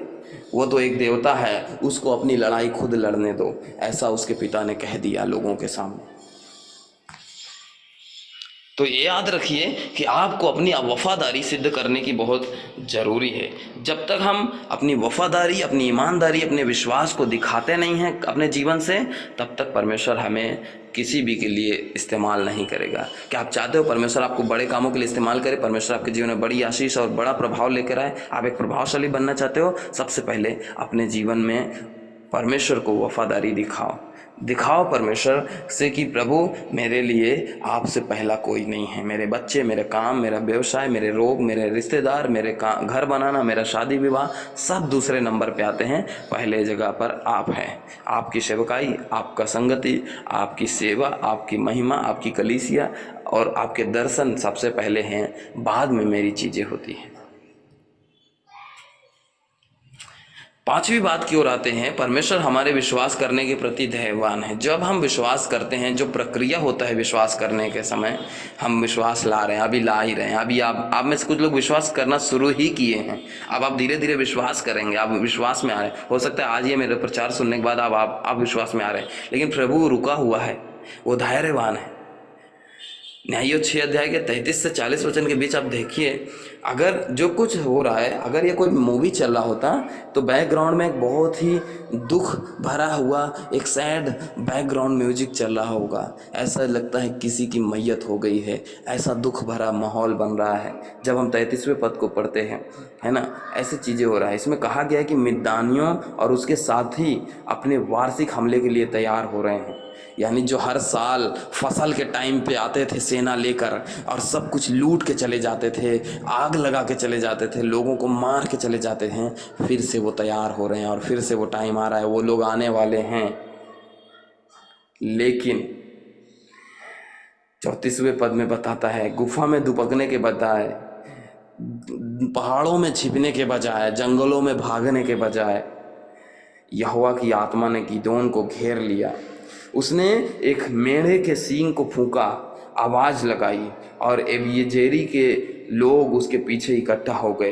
वो तो एक देवता है, उसको अपनी लड़ाई खुद लड़ने दो। ऐसा उसके पिता ने कह दिया लोगों के सामने। तो ये याद रखिए कि आपको अपनी वफादारी सिद्ध करने की बहुत ज़रूरी है। जब तक हम अपनी वफादारी, अपनी ईमानदारी, अपने विश्वास को दिखाते नहीं हैं अपने जीवन से, तब तक परमेश्वर हमें किसी भी के लिए इस्तेमाल नहीं करेगा। क्या आप चाहते हो परमेश्वर आपको बड़े कामों के लिए इस्तेमाल करे, परमेश्वर आपके जीवन में बड़ी आशीष और बड़ा प्रभाव लेकर आए? आप एक प्रभावशाली बनना चाहते हो? सबसे पहले अपने जीवन में परमेश्वर को वफादारी दिखाओ परमेश्वर से कि प्रभु, मेरे लिए आपसे पहला कोई नहीं है। मेरे बच्चे, मेरे काम, मेरा व्यवसाय, मेरे रोग, मेरे रिश्तेदार, मेरे घर बनाना, मेरा शादी विवाह, सब दूसरे नंबर पे आते हैं। पहले जगह पर आप हैं। आपकी सेवकाई, आपका संगति, आपकी सेवा, आपकी महिमा, आपकी कलीसिया और आपके दर्शन सबसे पहले हैं, बाद में मेरी चीज़ें होती हैं। 5वीं बात की ओर आते हैं, परमेश्वर हमारे विश्वास करने के प्रति दयावान है। जब हम विश्वास करते हैं, जो प्रक्रिया होता है विश्वास करने के समय, हम विश्वास ला रहे हैं, अभी ला ही रहे हैं। अभी आप में से कुछ लोग विश्वास करना शुरू ही किए हैं। अब आप धीरे धीरे विश्वास करेंगे, आप विश्वास में आ रहे हैं। हो सकता है आज ये मेरे प्रचार सुनने के बाद आप विश्वास में आ रहे हैं, लेकिन प्रभु रुका हुआ है, वो धैर्यवान है। न्यायों 6 अध्याय के 33 से 40 वचन के बीच आप देखिए, अगर जो कुछ हो रहा है, अगर ये कोई मूवी चल रहा होता तो बैकग्राउंड में एक बहुत ही दुख भरा हुआ एक सैड बैकग्राउंड म्यूजिक चल रहा होगा। ऐसा लगता है किसी की मैयत हो गई है, ऐसा दुख भरा माहौल बन रहा है जब हम 33वें पद को पढ़ते हैं, है ना। ऐसी चीज़ें हो रहा है। इसमें कहा गया है कि मिद्यानियों और उसके साथी अपने वार्षिक हमले के लिए तैयार हो रहे हैं। यानी जो हर साल फसल के टाइम पे आते थे सेना लेकर और सब कुछ लूट के चले जाते थे, आग लगा के चले जाते थे, लोगों को मार के चले जाते हैं, फिर से वो तैयार हो रहे हैं और फिर से वो टाइम आ रहा है, वो लोग आने वाले हैं। लेकिन 34वें पद में बताता है, गुफा में दुबकने के बजाय, पहाड़ों में छिपने के बजाय, जंगलों में भागने के बजाय, यहोवा की आत्मा ने गिदोन को घेर लिया। उसने एक मेढ़े के सींग को फूंका, आवाज़ लगाई और एबीजेरी के लोग उसके पीछे इकट्ठा हो गए।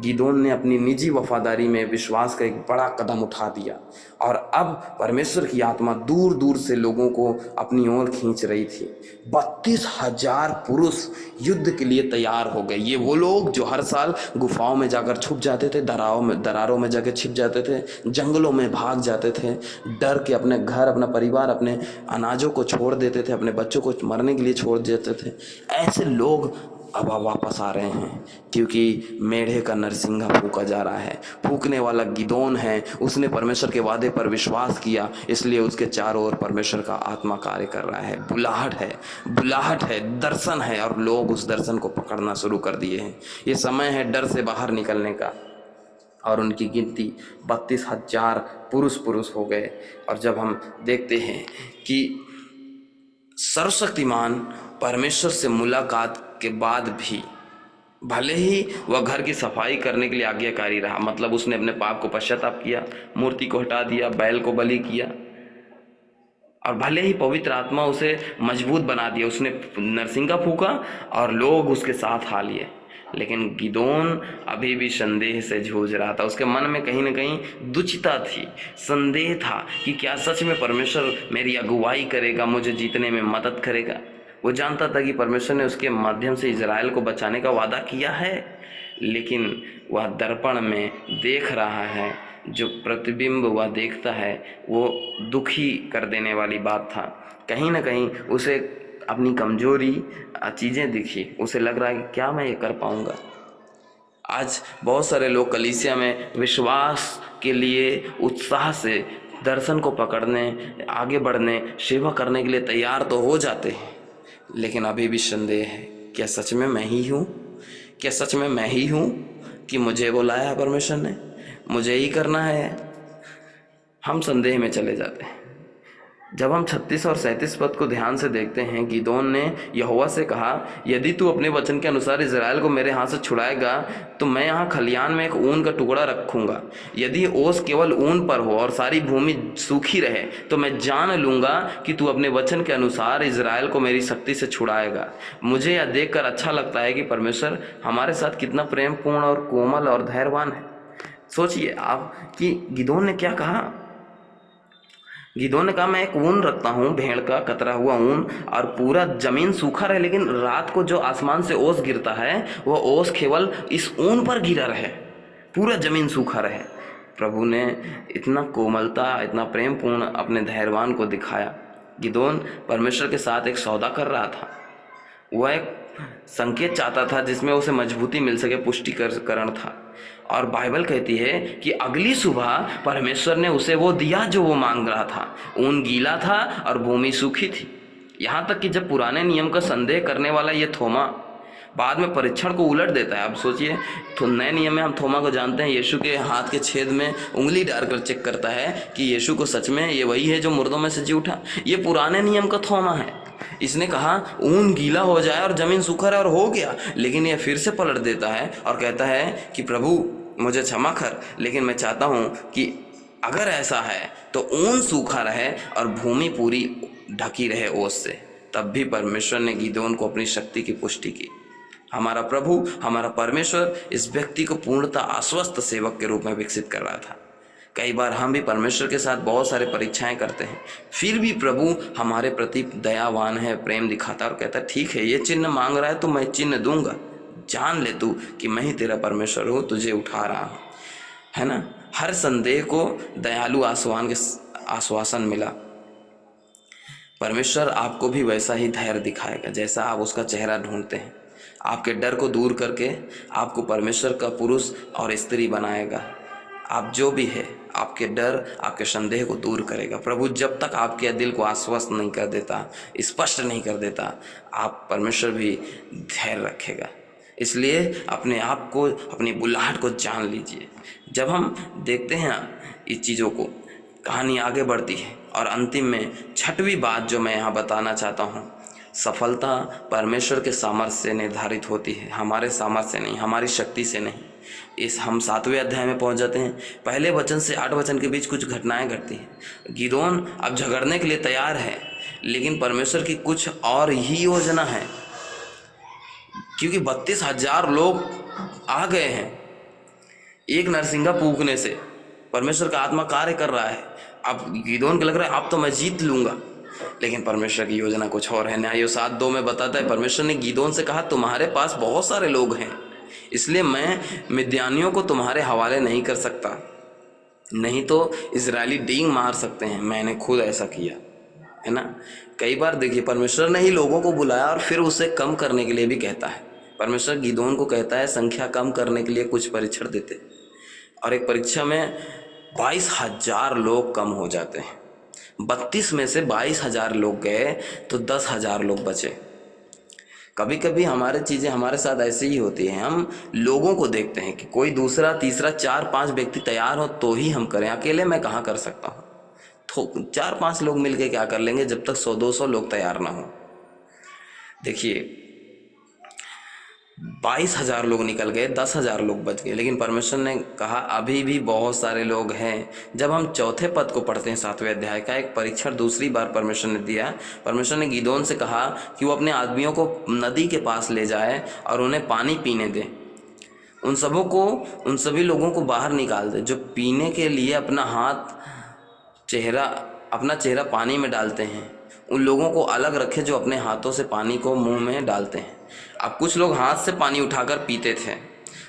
गिदोन ने अपनी निजी वफादारी में विश्वास का एक बड़ा कदम उठा दिया और अब परमेश्वर की आत्मा दूर दूर से लोगों को अपनी ओर खींच रही थी। 32,000 पुरुष युद्ध के लिए तैयार हो गए। ये वो लोग जो हर साल गुफाओं में जाकर छुप जाते थे, दरारों में जाकर छिप जाते थे, जंगलों में भाग जाते थे, डर के अपने घर, अपना परिवार, अपने अनाजों को छोड़ देते थे, अपने बच्चों को मरने के लिए छोड़ देते थे। ऐसे लोग अब वापस आ रहे हैं क्योंकि मेढ़े का नरसिंगा फूका जा रहा है। फूकने वाला गिदोन है, उसने परमेश्वर के वादे पर विश्वास किया, इसलिए उसके चारों ओर परमेश्वर का आत्मा कार्य कर रहा है। बुलाहट है, दर्शन है और लोग उस दर्शन को पकड़ना शुरू कर दिए हैं। ये समय है डर से बाहर निकलने का और उनकी गिनती 32,000 पुरुष हो गए। और जब हम देखते हैं कि सर्वशक्तिमान परमेश्वर से मुलाकात के बाद भी भले ही वह घर की सफाई करने के लिए आज्ञाकारी रहा, मतलब उसने अपने पाप को पश्चाताप किया, मूर्ति को हटा दिया, बैल को बलि किया, और भले ही पवित्र आत्मा उसे मजबूत बना दिया, उसने नरसिंगा फूका और लोग उसके साथ आ लिए, लेकिन गिदोन अभी भी संदेह से जूझ रहा था। उसके मन में कहीं ना कहीं दुचिता थी, संदेह था कि क्या सच में परमेश्वर मेरी अगुवाई करेगा, मुझे जीतने में मदद करेगा। वो जानता था कि परमेश्वर ने उसके माध्यम से इजराइल को बचाने का वादा किया है, लेकिन वह दर्पण में देख रहा है, जो प्रतिबिंब वह देखता है वो दुखी कर देने वाली बात था। कहीं ना कहीं उसे अपनी कमजोरी चीज़ें दिखी, उसे लग रहा है कि क्या मैं ये कर पाऊंगा। आज बहुत सारे लोग कलीसिया में विश्वास के लिए उत्साह से दर्शन को पकड़ने, आगे बढ़ने, सेवा करने के लिए तैयार तो हो जाते हैं, लेकिन अभी भी संदेह है, क्या सच में मैं ही हूँ? क्या सच में मैं ही हूँ कि मुझे बुलाया है परमेश्वर ने, मुझे ही करना है? हम संदेह में चले जाते हैं। जब हम 36 और 37 पद को ध्यान से देखते हैं, गिदोन ने यहोवा से कहा, यदि तू अपने वचन के अनुसार इजराइल को मेरे हाथ से छुड़ाएगा तो मैं यहाँ खलियान में एक ऊन का टुकड़ा रखूंगा। यदि ओस केवल ऊन पर हो और सारी भूमि सूखी रहे तो मैं जान लूंगा कि तू अपने वचन के अनुसार इजराइल को मेरी शक्ति से छुड़ाएगा। मुझे यह देखकर अच्छा लगता है कि परमेश्वर हमारे साथ कितना प्रेमपूर्ण और कोमल और धैर्यवान है। सोचिए आप कि गिदोन ने क्या कहा। गिदोन ने कहा, मैं एक ऊन रखता हूँ, भेड़ का कतरा हुआ ऊन, और पूरा जमीन सूखा रहे, लेकिन रात को जो आसमान से ओस गिरता है वह ओस केवल इस ऊन पर गिरा रहे, पूरा जमीन सूखा रहे। प्रभु ने इतना कोमलता, इतना प्रेमपूर्ण अपने धैर्यवान को दिखाया। गिदोन परमेश्वर के साथ एक सौदा कर रहा था। वह एक संकेत चाहता था जिसमें उसे मजबूती मिल सके, पुष्टिकरण था। और बाइबल कहती है कि अगली सुबह परमेश्वर ने उसे वो दिया जो वो मांग रहा था। ऊन गीला था और भूमि सूखी थी। यहाँ तक कि जब पुराने नियम का संदेह करने वाला ये थोमा बाद में परीक्षण को उलट देता है। अब सोचिए, तो नए नियम में हम थोमा को जानते हैं, यीशु के हाथ के छेद में उंगली डालकर चेक करता है कि यीशु को सच में ये वही है जो मुर्दों में से जी उठा। ये पुराने नियम का थोमा है। इसने कहा ऊन गीला हो जाए और जमीन सूखा रहे, और हो गया। लेकिन यह फिर से पलट देता है और कहता है कि प्रभु मुझे क्षमा कर, लेकिन मैं चाहता हूँ कि अगर ऐसा है तो ऊन सूखा रहे और भूमि पूरी ढकी रहे ओस से। तब भी परमेश्वर ने गिदोन को अपनी शक्ति की पुष्टि की। हमारा प्रभु, हमारा परमेश्वर इस व्यक्ति को पूर्णतः आश्वस्त सेवक के रूप में विकसित कर रहा था। कई बार हम भी परमेश्वर के साथ बहुत सारे परीक्षाएं करते हैं, फिर भी प्रभु हमारे प्रति दयावान है, प्रेम दिखाता है और कहता है ठीक है, ये चिन्ह मांग रहा है तो मैं चिन्ह दूंगा, जान ले तू कि मैं ही तेरा परमेश्वर हूँ, तुझे उठा रहा हूँ, है ना। हर संदेह को दयालु आश्वासन मिला। परमेश्वर आपको भी वैसा ही धैर्य दिखाएगा जैसा आप उसका चेहरा ढूंढते हैं। आपके डर को दूर करके आपको परमेश्वर का पुरुष और स्त्री बनाएगा। आप जो भी है, आपके डर, आपके संदेह को दूर करेगा। प्रभु जब तक आपके दिल को आश्वस्त नहीं कर देता, स्पष्ट नहीं कर देता, आप परमेश्वर भी धैर्य रखेगा। इसलिए अपने आप को, अपनी बुलाहट को जान लीजिए। जब हम देखते हैं इस चीज़ों को, कहानी आगे बढ़ती है और अंतिम में छठवीं बात जो मैं यहाँ बताना चाहता हूँ, सफलता परमेश्वर के सामर्थ्य से निर्धारित होती है, हमारे सामर्थ्य से नहीं, हमारी शक्ति से नहीं। इस हम 7वें अध्याय में पहुंच जाते हैं। पहले वचन से 8 वचन के बीच कुछ घटनाएं घटती हैं। गिदोन अब झगड़ने के लिए तैयार है, लेकिन परमेश्वर की कुछ और ही योजना है। क्योंकि 32,000 लोग आ गए हैं एक नरसिंगा फूंकने से। परमेश्वर का आत्मा कार्य कर रहा है। अब गिदोन को लग रहा है अब तो मैं जीत लूंगा, लेकिन परमेश्वर की योजना कुछ और है। न्याय 7:2 में बताता है, परमेश्वर ने गिदोन से कहा तुम्हारे पास बहुत सारे लोग हैं, इसलिए मैं मिद्यानियों को तुम्हारे हवाले नहीं कर सकता, नहीं तो इजरायली डींग मार सकते हैं। मैंने खुद ऐसा किया है ना। कई बार देखिए परमेश्वर ने ही लोगों को बुलाया और फिर उसे कम करने के लिए भी कहता है। परमेश्वर गिदोन को कहता है संख्या कम करने के लिए कुछ परीक्षण देते, और एक परीक्षा में 22,000 लोग कम हो जाते हैं। 32 में से 22,000 लोग गए तो 10,000 लोग बचे। कभी कभी हमारे चीज़ें हमारे साथ ऐसे ही होती हैं, हम लोगों को देखते हैं कि कोई दूसरा तीसरा 4-5 व्यक्ति तैयार हो तो ही हम करें, अकेले मैं कहाँ कर सकता हूँ। तो 4-5 लोग मिलके क्या कर लेंगे जब तक 100-200 लोग तैयार ना हो। देखिए 22,000 लोग निकल गए, 10,000 लोग बच गए, लेकिन परमेश्वर ने कहा अभी भी बहुत सारे लोग हैं। जब हम चौथे पद को पढ़ते हैं 7वें अध्याय का, एक परीक्षण दूसरी बार परमेश्वर ने दिया। परमेश्वर ने गिदोन से कहा कि वो अपने आदमियों को नदी के पास ले जाए और उन्हें पानी पीने दे। उन सभी लोगों को बाहर निकाल दे जो पीने के लिए अपना चेहरा पानी में डालते हैं। उन लोगों को अलग रखे जो अपने हाथों से पानी को मुंह में डालते हैं। अब कुछ लोग हाथ से पानी उठाकर पीते थे,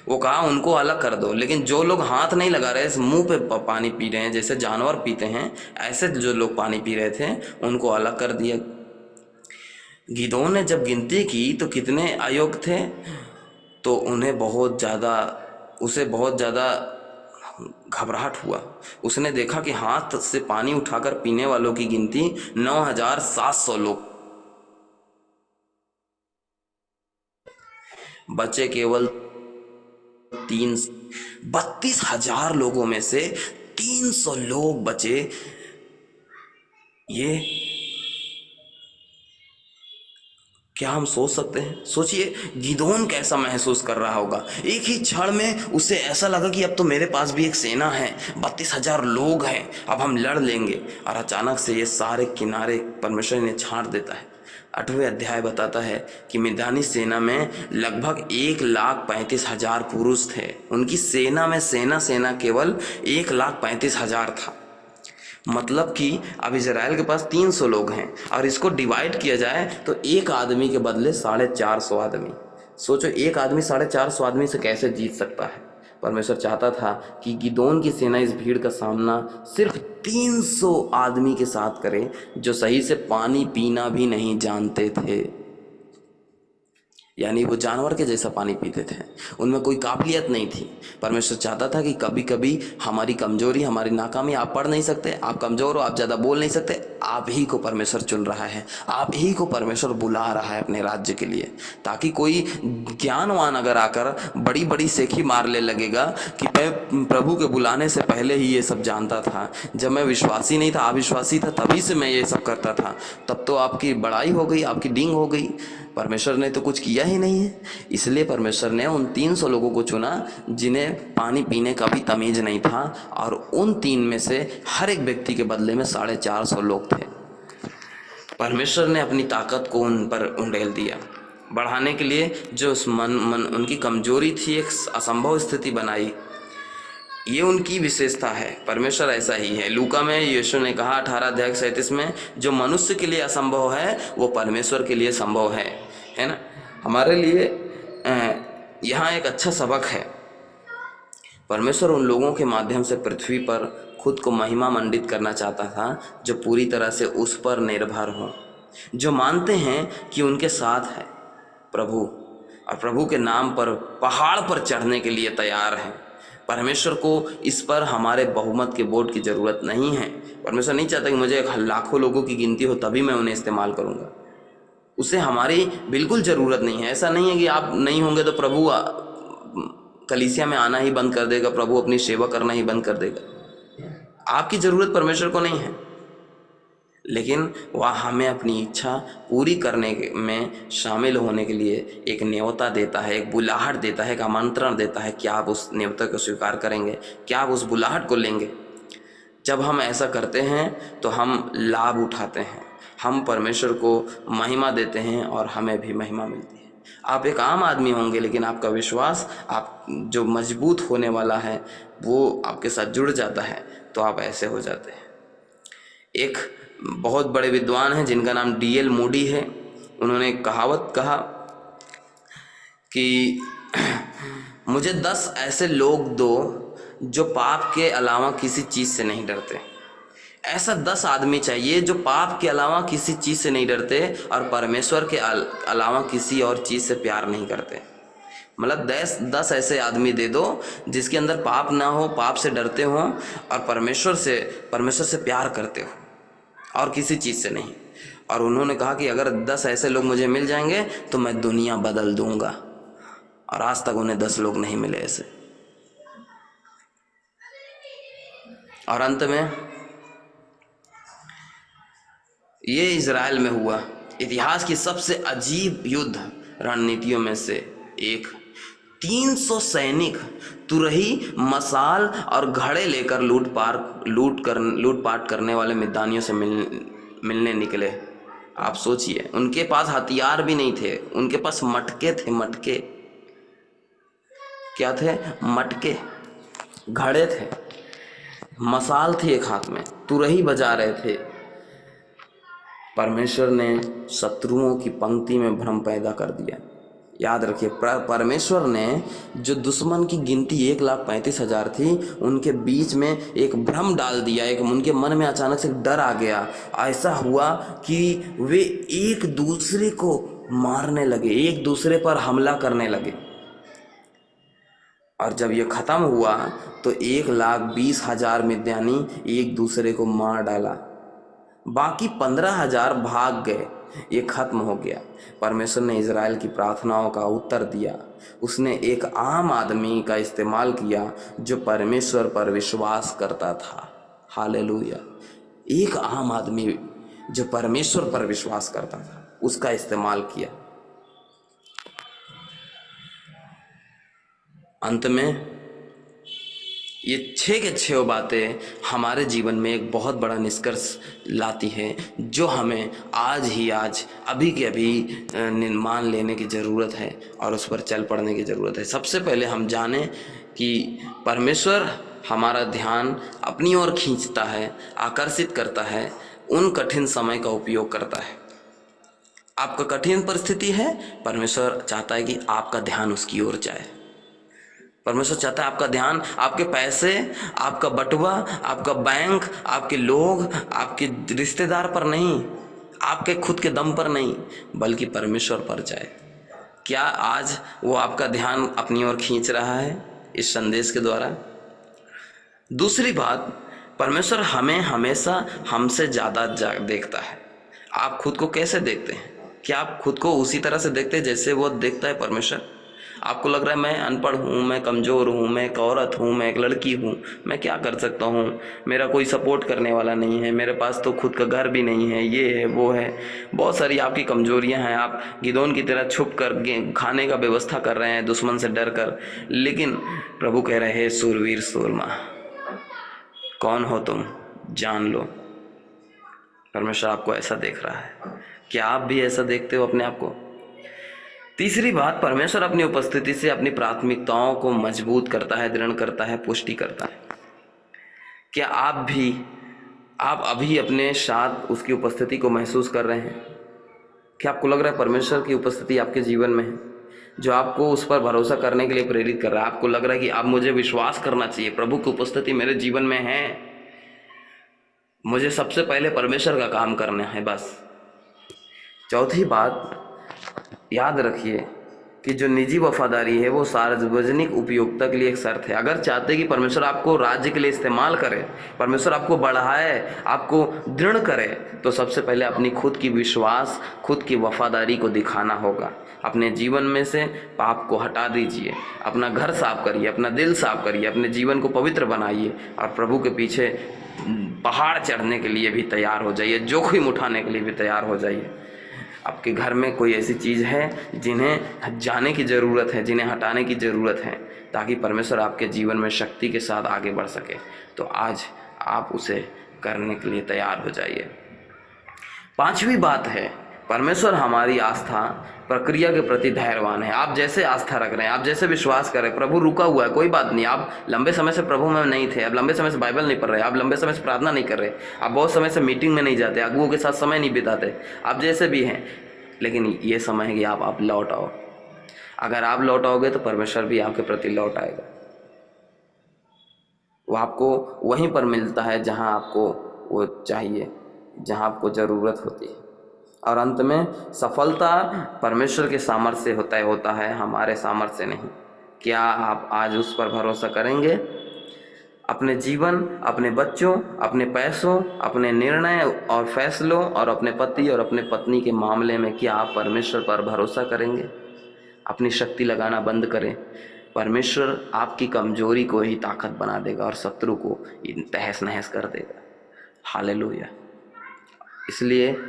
वो कहा उनको अलग कर दो। लेकिन जो लोग हाथ नहीं लगा रहे, मुंह पे पानी पी रहे हैं जैसे जानवर पीते हैं, ऐसे जो लोग पानी पी रहे थे उनको अलग कर दिया। गिदोन ने जब गिनती की तो कितने अयोग्य थे, तो उसे बहुत ज़्यादा घबराहट हुआ। उसने देखा कि हाथ से पानी उठाकर पीने वालों की गिनती 9,700 लोग, बचे केवल 32,000 लोगों में से 300 लोग बचे। ये क्या हम सोच सकते हैं? सोचिए गिदोन कैसा महसूस कर रहा होगा। एक ही क्षण में उसे ऐसा लगा कि अब तो मेरे पास भी एक सेना है, 32,000 लोग हैं, अब हम लड़ लेंगे। और अचानक से ये सारे किनारे परमेश्वर ने छांट देता है। 8वें अध्याय बताता है कि मिद्यानी सेना में लगभग 1,35,000 पुरुष थे। उनकी सेना में सेना केवल 1,35,000 था। मतलब कि अब इजराइल के पास 300 लोग हैं और इसको डिवाइड किया जाए तो एक आदमी के बदले 450 आदमी। सोचो एक आदमी 450 आदमी से कैसे जीत सकता है। परमेश्वर चाहता था कि गिदोन की सेना इस भीड़ का सामना सिर्फ 300 आदमी के साथ करे जो सही से पानी पीना भी नहीं जानते थे। यानी वो जानवर के जैसा पानी पीते थे, उनमें कोई काबिलियत नहीं थी। परमेश्वर चाहता था कि कभी कभी हमारी कमजोरी, हमारी नाकामी, आप पढ़ नहीं सकते, आप कमज़ोर हो, आप ज़्यादा बोल नहीं सकते, आप ही को परमेश्वर चुन रहा है, आप ही को परमेश्वर बुला रहा है अपने राज्य के लिए। ताकि कोई ज्ञानवान अगर आकर बड़ी बड़ी सेखी मार ले लगेगा कि मैं प्रभु के बुलाने से पहले ही ये सब जानता था, जब मैं विश्वासी नहीं था, अविश्वासी था, तभी से मैं ये सब करता था, तब तो आपकी बड़ाई हो गई, आपकी डींग हो गई। परमेश्वर ने तो कुछ किया ही नहीं है। इसलिए परमेश्वर ने उन 300 लोगों को चुना जिन्हें पानी पीने का भी तमीज नहीं था, और उन 3 में से हर एक व्यक्ति के बदले में 450 लोग थे। परमेश्वर ने अपनी ताकत को उन पर उंडेल दिया, बढ़ाने के लिए जो उनकी कमजोरी थी, एक असंभव स्थिति बनाई। ये उनकी विशेषता है। परमेश्वर ऐसा ही है। लूका में यीशु ने कहा 18:37 में, जो मनुष्य के लिए असंभव है वो परमेश्वर के लिए संभव है ना। हमारे लिए यहाँ एक अच्छा सबक है। परमेश्वर उन लोगों के माध्यम से पृथ्वी पर खुद को महिमा मंडित करना चाहता था जो पूरी तरह से उस पर निर्भर हों, जो मानते हैं कि उनके साथ है प्रभु, और प्रभु के नाम पर पहाड़ पर चढ़ने के लिए तैयार हैं। परमेश्वर को इस पर हमारे बहुमत के वोट की ज़रूरत नहीं है। परमेश्वर नहीं चाहता कि मुझे लाखों लोगों की गिनती हो तभी मैं उन्हें इस्तेमाल करूँगा। उसे हमारी बिल्कुल ज़रूरत नहीं है। ऐसा नहीं है कि आप नहीं होंगे तो प्रभु कलीसिया में आना ही बंद कर देगा, प्रभु अपनी सेवा करना ही बंद कर देगा। आपकी ज़रूरत परमेश्वर को नहीं है, लेकिन वह हमें अपनी इच्छा पूरी करने में शामिल होने के लिए एक न्योता देता है, एक बुलाहट देता है, एक आमंत्रण देता है। क्या आप उस न्योता को स्वीकार करेंगे? क्या आप उस बुलाहट को लेंगे? जब हम ऐसा करते हैं तो हम लाभ उठाते हैं, हम परमेश्वर को महिमा देते हैं और हमें भी महिमा मिलती है। आप एक आम आदमी होंगे, लेकिन आपका विश्वास आप जो मजबूत होने वाला है वो आपके साथ जुड़ जाता है, तो आप ऐसे हो जाते हैं। एक बहुत बड़े विद्वान हैं जिनका नाम D.L. मूडी है। उन्होंने एक कहावत कहा कि मुझे 10 ऐसे लोग दो जो पाप के अलावा किसी चीज़ से नहीं डरते। ऐसा 10 आदमी चाहिए जो पाप के अलावा किसी चीज़ से नहीं डरते और परमेश्वर के अलावा किसी और चीज़ से प्यार नहीं करते। मतलब 10 ऐसे आदमी दे दो जिसके अंदर पाप ना हो, पाप से डरते हो और परमेश्वर से प्यार करते हो और किसी चीज़ से नहीं। और उन्होंने कहा कि अगर 10 ऐसे लोग मुझे मिल जाएंगे तो मैं दुनिया बदल दूंगा। और आज तक उन्हें 10 लोग नहीं मिले ऐसे। और अंत में ये इज़राइल में हुआ इतिहास की सबसे अजीब युद्ध रणनीतियों में से एक। 300 सैनिक तुरही, मसाल और घड़े लेकर लूटपाट करने वाले मिद्यानियों से मिलने निकले। आप सोचिए, उनके पास हथियार भी नहीं थे, उनके पास मटके थे। मटके क्या थे? मटके, घड़े थे, मसाल थी एक हाथ में, तुरही बजा रहे थे। परमेश्वर ने शत्रुओं की पंक्ति में भ्रम पैदा कर दिया। याद रखिए, परमेश्वर ने जो दुश्मन की गिनती 1,35,000 थी, उनके बीच में एक भ्रम डाल दिया। एक उनके मन में अचानक से डर आ गया। ऐसा हुआ कि वे एक दूसरे को मारने लगे, एक दूसरे पर हमला करने लगे। और जब ये ख़त्म हुआ तो 1,20,000 मिद्यानी एक दूसरे को मार डाला, बाकी 15,000 भाग गए। ये खत्म हो गया। परमेश्वर ने इज़राइल की प्रार्थनाओं का उत्तर दिया। उसने एक आम आदमी का इस्तेमाल किया जो परमेश्वर पर विश्वास करता था। हालेलुया। एक आम आदमी जो परमेश्वर पर विश्वास करता था, उसका इस्तेमाल किया। अंत में ये 6 के 6 बातें हमारे जीवन में एक बहुत बड़ा निष्कर्ष लाती है, जो हमें आज अभी के अभी मान लेने की ज़रूरत है और उस पर चल पड़ने की ज़रूरत है। सबसे पहले हम जानें कि परमेश्वर हमारा ध्यान अपनी ओर खींचता है, आकर्षित करता है, उन कठिन समय का उपयोग करता है। आपका कठिन परिस्थिति है, परमेश्वर चाहता है कि आपका ध्यान उसकी ओर जाए। परमेश्वर चाहता है आपका ध्यान, आपके पैसे, आपका बटुआ, आपका बैंक, आपके लोग, आपके रिश्तेदार पर नहीं, आपके खुद के दम पर नहीं, बल्कि परमेश्वर पर जाए। क्या आज वो आपका ध्यान अपनी ओर खींच रहा है इस संदेश के द्वारा? दूसरी बात, परमेश्वर हमें हमेशा हमसे ज़्यादा देखता है। आप खुद को कैसे देखते हैं? क्या आप खुद को उसी तरह से देखते हैं जैसे वो देखता है परमेश्वर? आपको लग रहा है मैं अनपढ़ हूँ, मैं कमज़ोर हूँ, मैं एक औरत हूँ, मैं एक लड़की हूँ, मैं क्या कर सकता हूँ, मेरा कोई सपोर्ट करने वाला नहीं है, मेरे पास तो खुद का घर भी नहीं है, ये है वो है, बहुत सारी आपकी कमज़ोरियाँ हैं। आप गिदोन की तरह छुप कर खाने का व्यवस्था कर रहे हैं दुश्मन से डर कर। लेकिन प्रभु कह रहे हैं, सूरवीर सूरमा, कौन हो तुम, जान लो। परमेश्वर आपको ऐसा देख रहा है। क्या आप भी ऐसा देखते हो अपने आप को? तीसरी बात, परमेश्वर अपनी उपस्थिति से अपनी प्राथमिकताओं को मजबूत करता है, दृढ़ करता है, पुष्टि करता है। क्या आप अभी अपने साथ उसकी उपस्थिति को महसूस कर रहे हैं? क्या आपको लग रहा है परमेश्वर की उपस्थिति आपके जीवन में है, जो आपको उस पर भरोसा करने के लिए प्रेरित कर रहा है? आपको लग रहा है कि अब मुझे विश्वास करना चाहिए, प्रभु की उपस्थिति मेरे जीवन में है, मुझे सबसे पहले परमेश्वर का काम करना है बस। चौथी बात, याद रखिए कि जो निजी वफादारी है वो सार्वजनिक उपयोगिता के लिए एक शर्त है। अगर चाहते कि परमेश्वर आपको राज्य के लिए इस्तेमाल करे, परमेश्वर आपको बढ़ाए, आपको दृढ़ करे, तो सबसे पहले अपनी खुद की विश्वास, खुद की वफादारी को दिखाना होगा। अपने जीवन में से पाप को हटा दीजिए, अपना घर साफ करिए, अपना दिल साफ करिए, अपने जीवन को पवित्र बनाइए और प्रभु के पीछे पहाड़ चढ़ने के लिए भी तैयार हो जाइए, जोखिम उठाने के लिए भी तैयार हो जाइए। आपके घर में कोई ऐसी चीज़ है जिन्हें जाने की ज़रूरत है, जिन्हें हटाने की ज़रूरत है, ताकि परमेश्वर आपके जीवन में शक्ति के साथ आगे बढ़ सके, तो आज आप उसे करने के लिए तैयार हो जाइए। पांचवी बात है, परमेश्वर हमारी आस्था प्रक्रिया के प्रति धैर्यवान है। आप जैसे आस्था रख रहे हैं, आप जैसे विश्वास कर रहे हैं, प्रभु रुका हुआ है, कोई बात नहीं। आप लंबे समय से प्रभु में नहीं थे, आप लंबे समय से बाइबल नहीं पढ़ रहे, आप लंबे समय से प्रार्थना नहीं कर रहे, आप बहुत समय से मीटिंग में नहीं जाते, अगुओं के साथ समय नहीं बिताते, आप जैसे भी हैं, लेकिन ये समय है कि आप लौट आओ। अगर आप लौट आओगे तो परमेश्वर भी आपके प्रति लौट आएगा। वो आपको वहीं पर मिलता है जहाँ आपको वो चाहिए, जहाँ आपको ज़रूरत होती है। और अंत में सफलता परमेश्वर के सामर्थ्य से होता है, हमारे सामर्थ्य से नहीं। क्या आप आज उस पर भरोसा करेंगे? अपने जीवन, अपने बच्चों, अपने पैसों, अपने निर्णय और फैसलों और अपने पति और अपने पत्नी के मामले में क्या आप परमेश्वर पर भरोसा करेंगे? अपनी शक्ति लगाना बंद करें। परमेश्वर आपकी कमजोरी को ही ताकत बना देगा और शत्रु को तहस नहस कर देगा। हालेलुया। इसलिए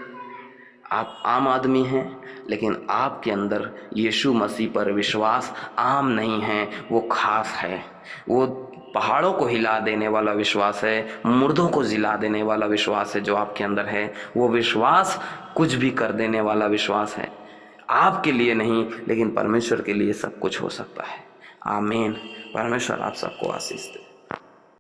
आप आम आदमी हैं, लेकिन आपके अंदर यीशु मसीह पर विश्वास आम नहीं है, वो खास है। वो पहाड़ों को हिला देने वाला विश्वास है, मुर्दों को जिला देने वाला विश्वास है जो आपके अंदर है। वो विश्वास कुछ भी कर देने वाला विश्वास है। आपके लिए नहीं, लेकिन परमेश्वर के लिए सब कुछ हो सकता है। आमीन। परमेश्वर आप सबको आशीष दे।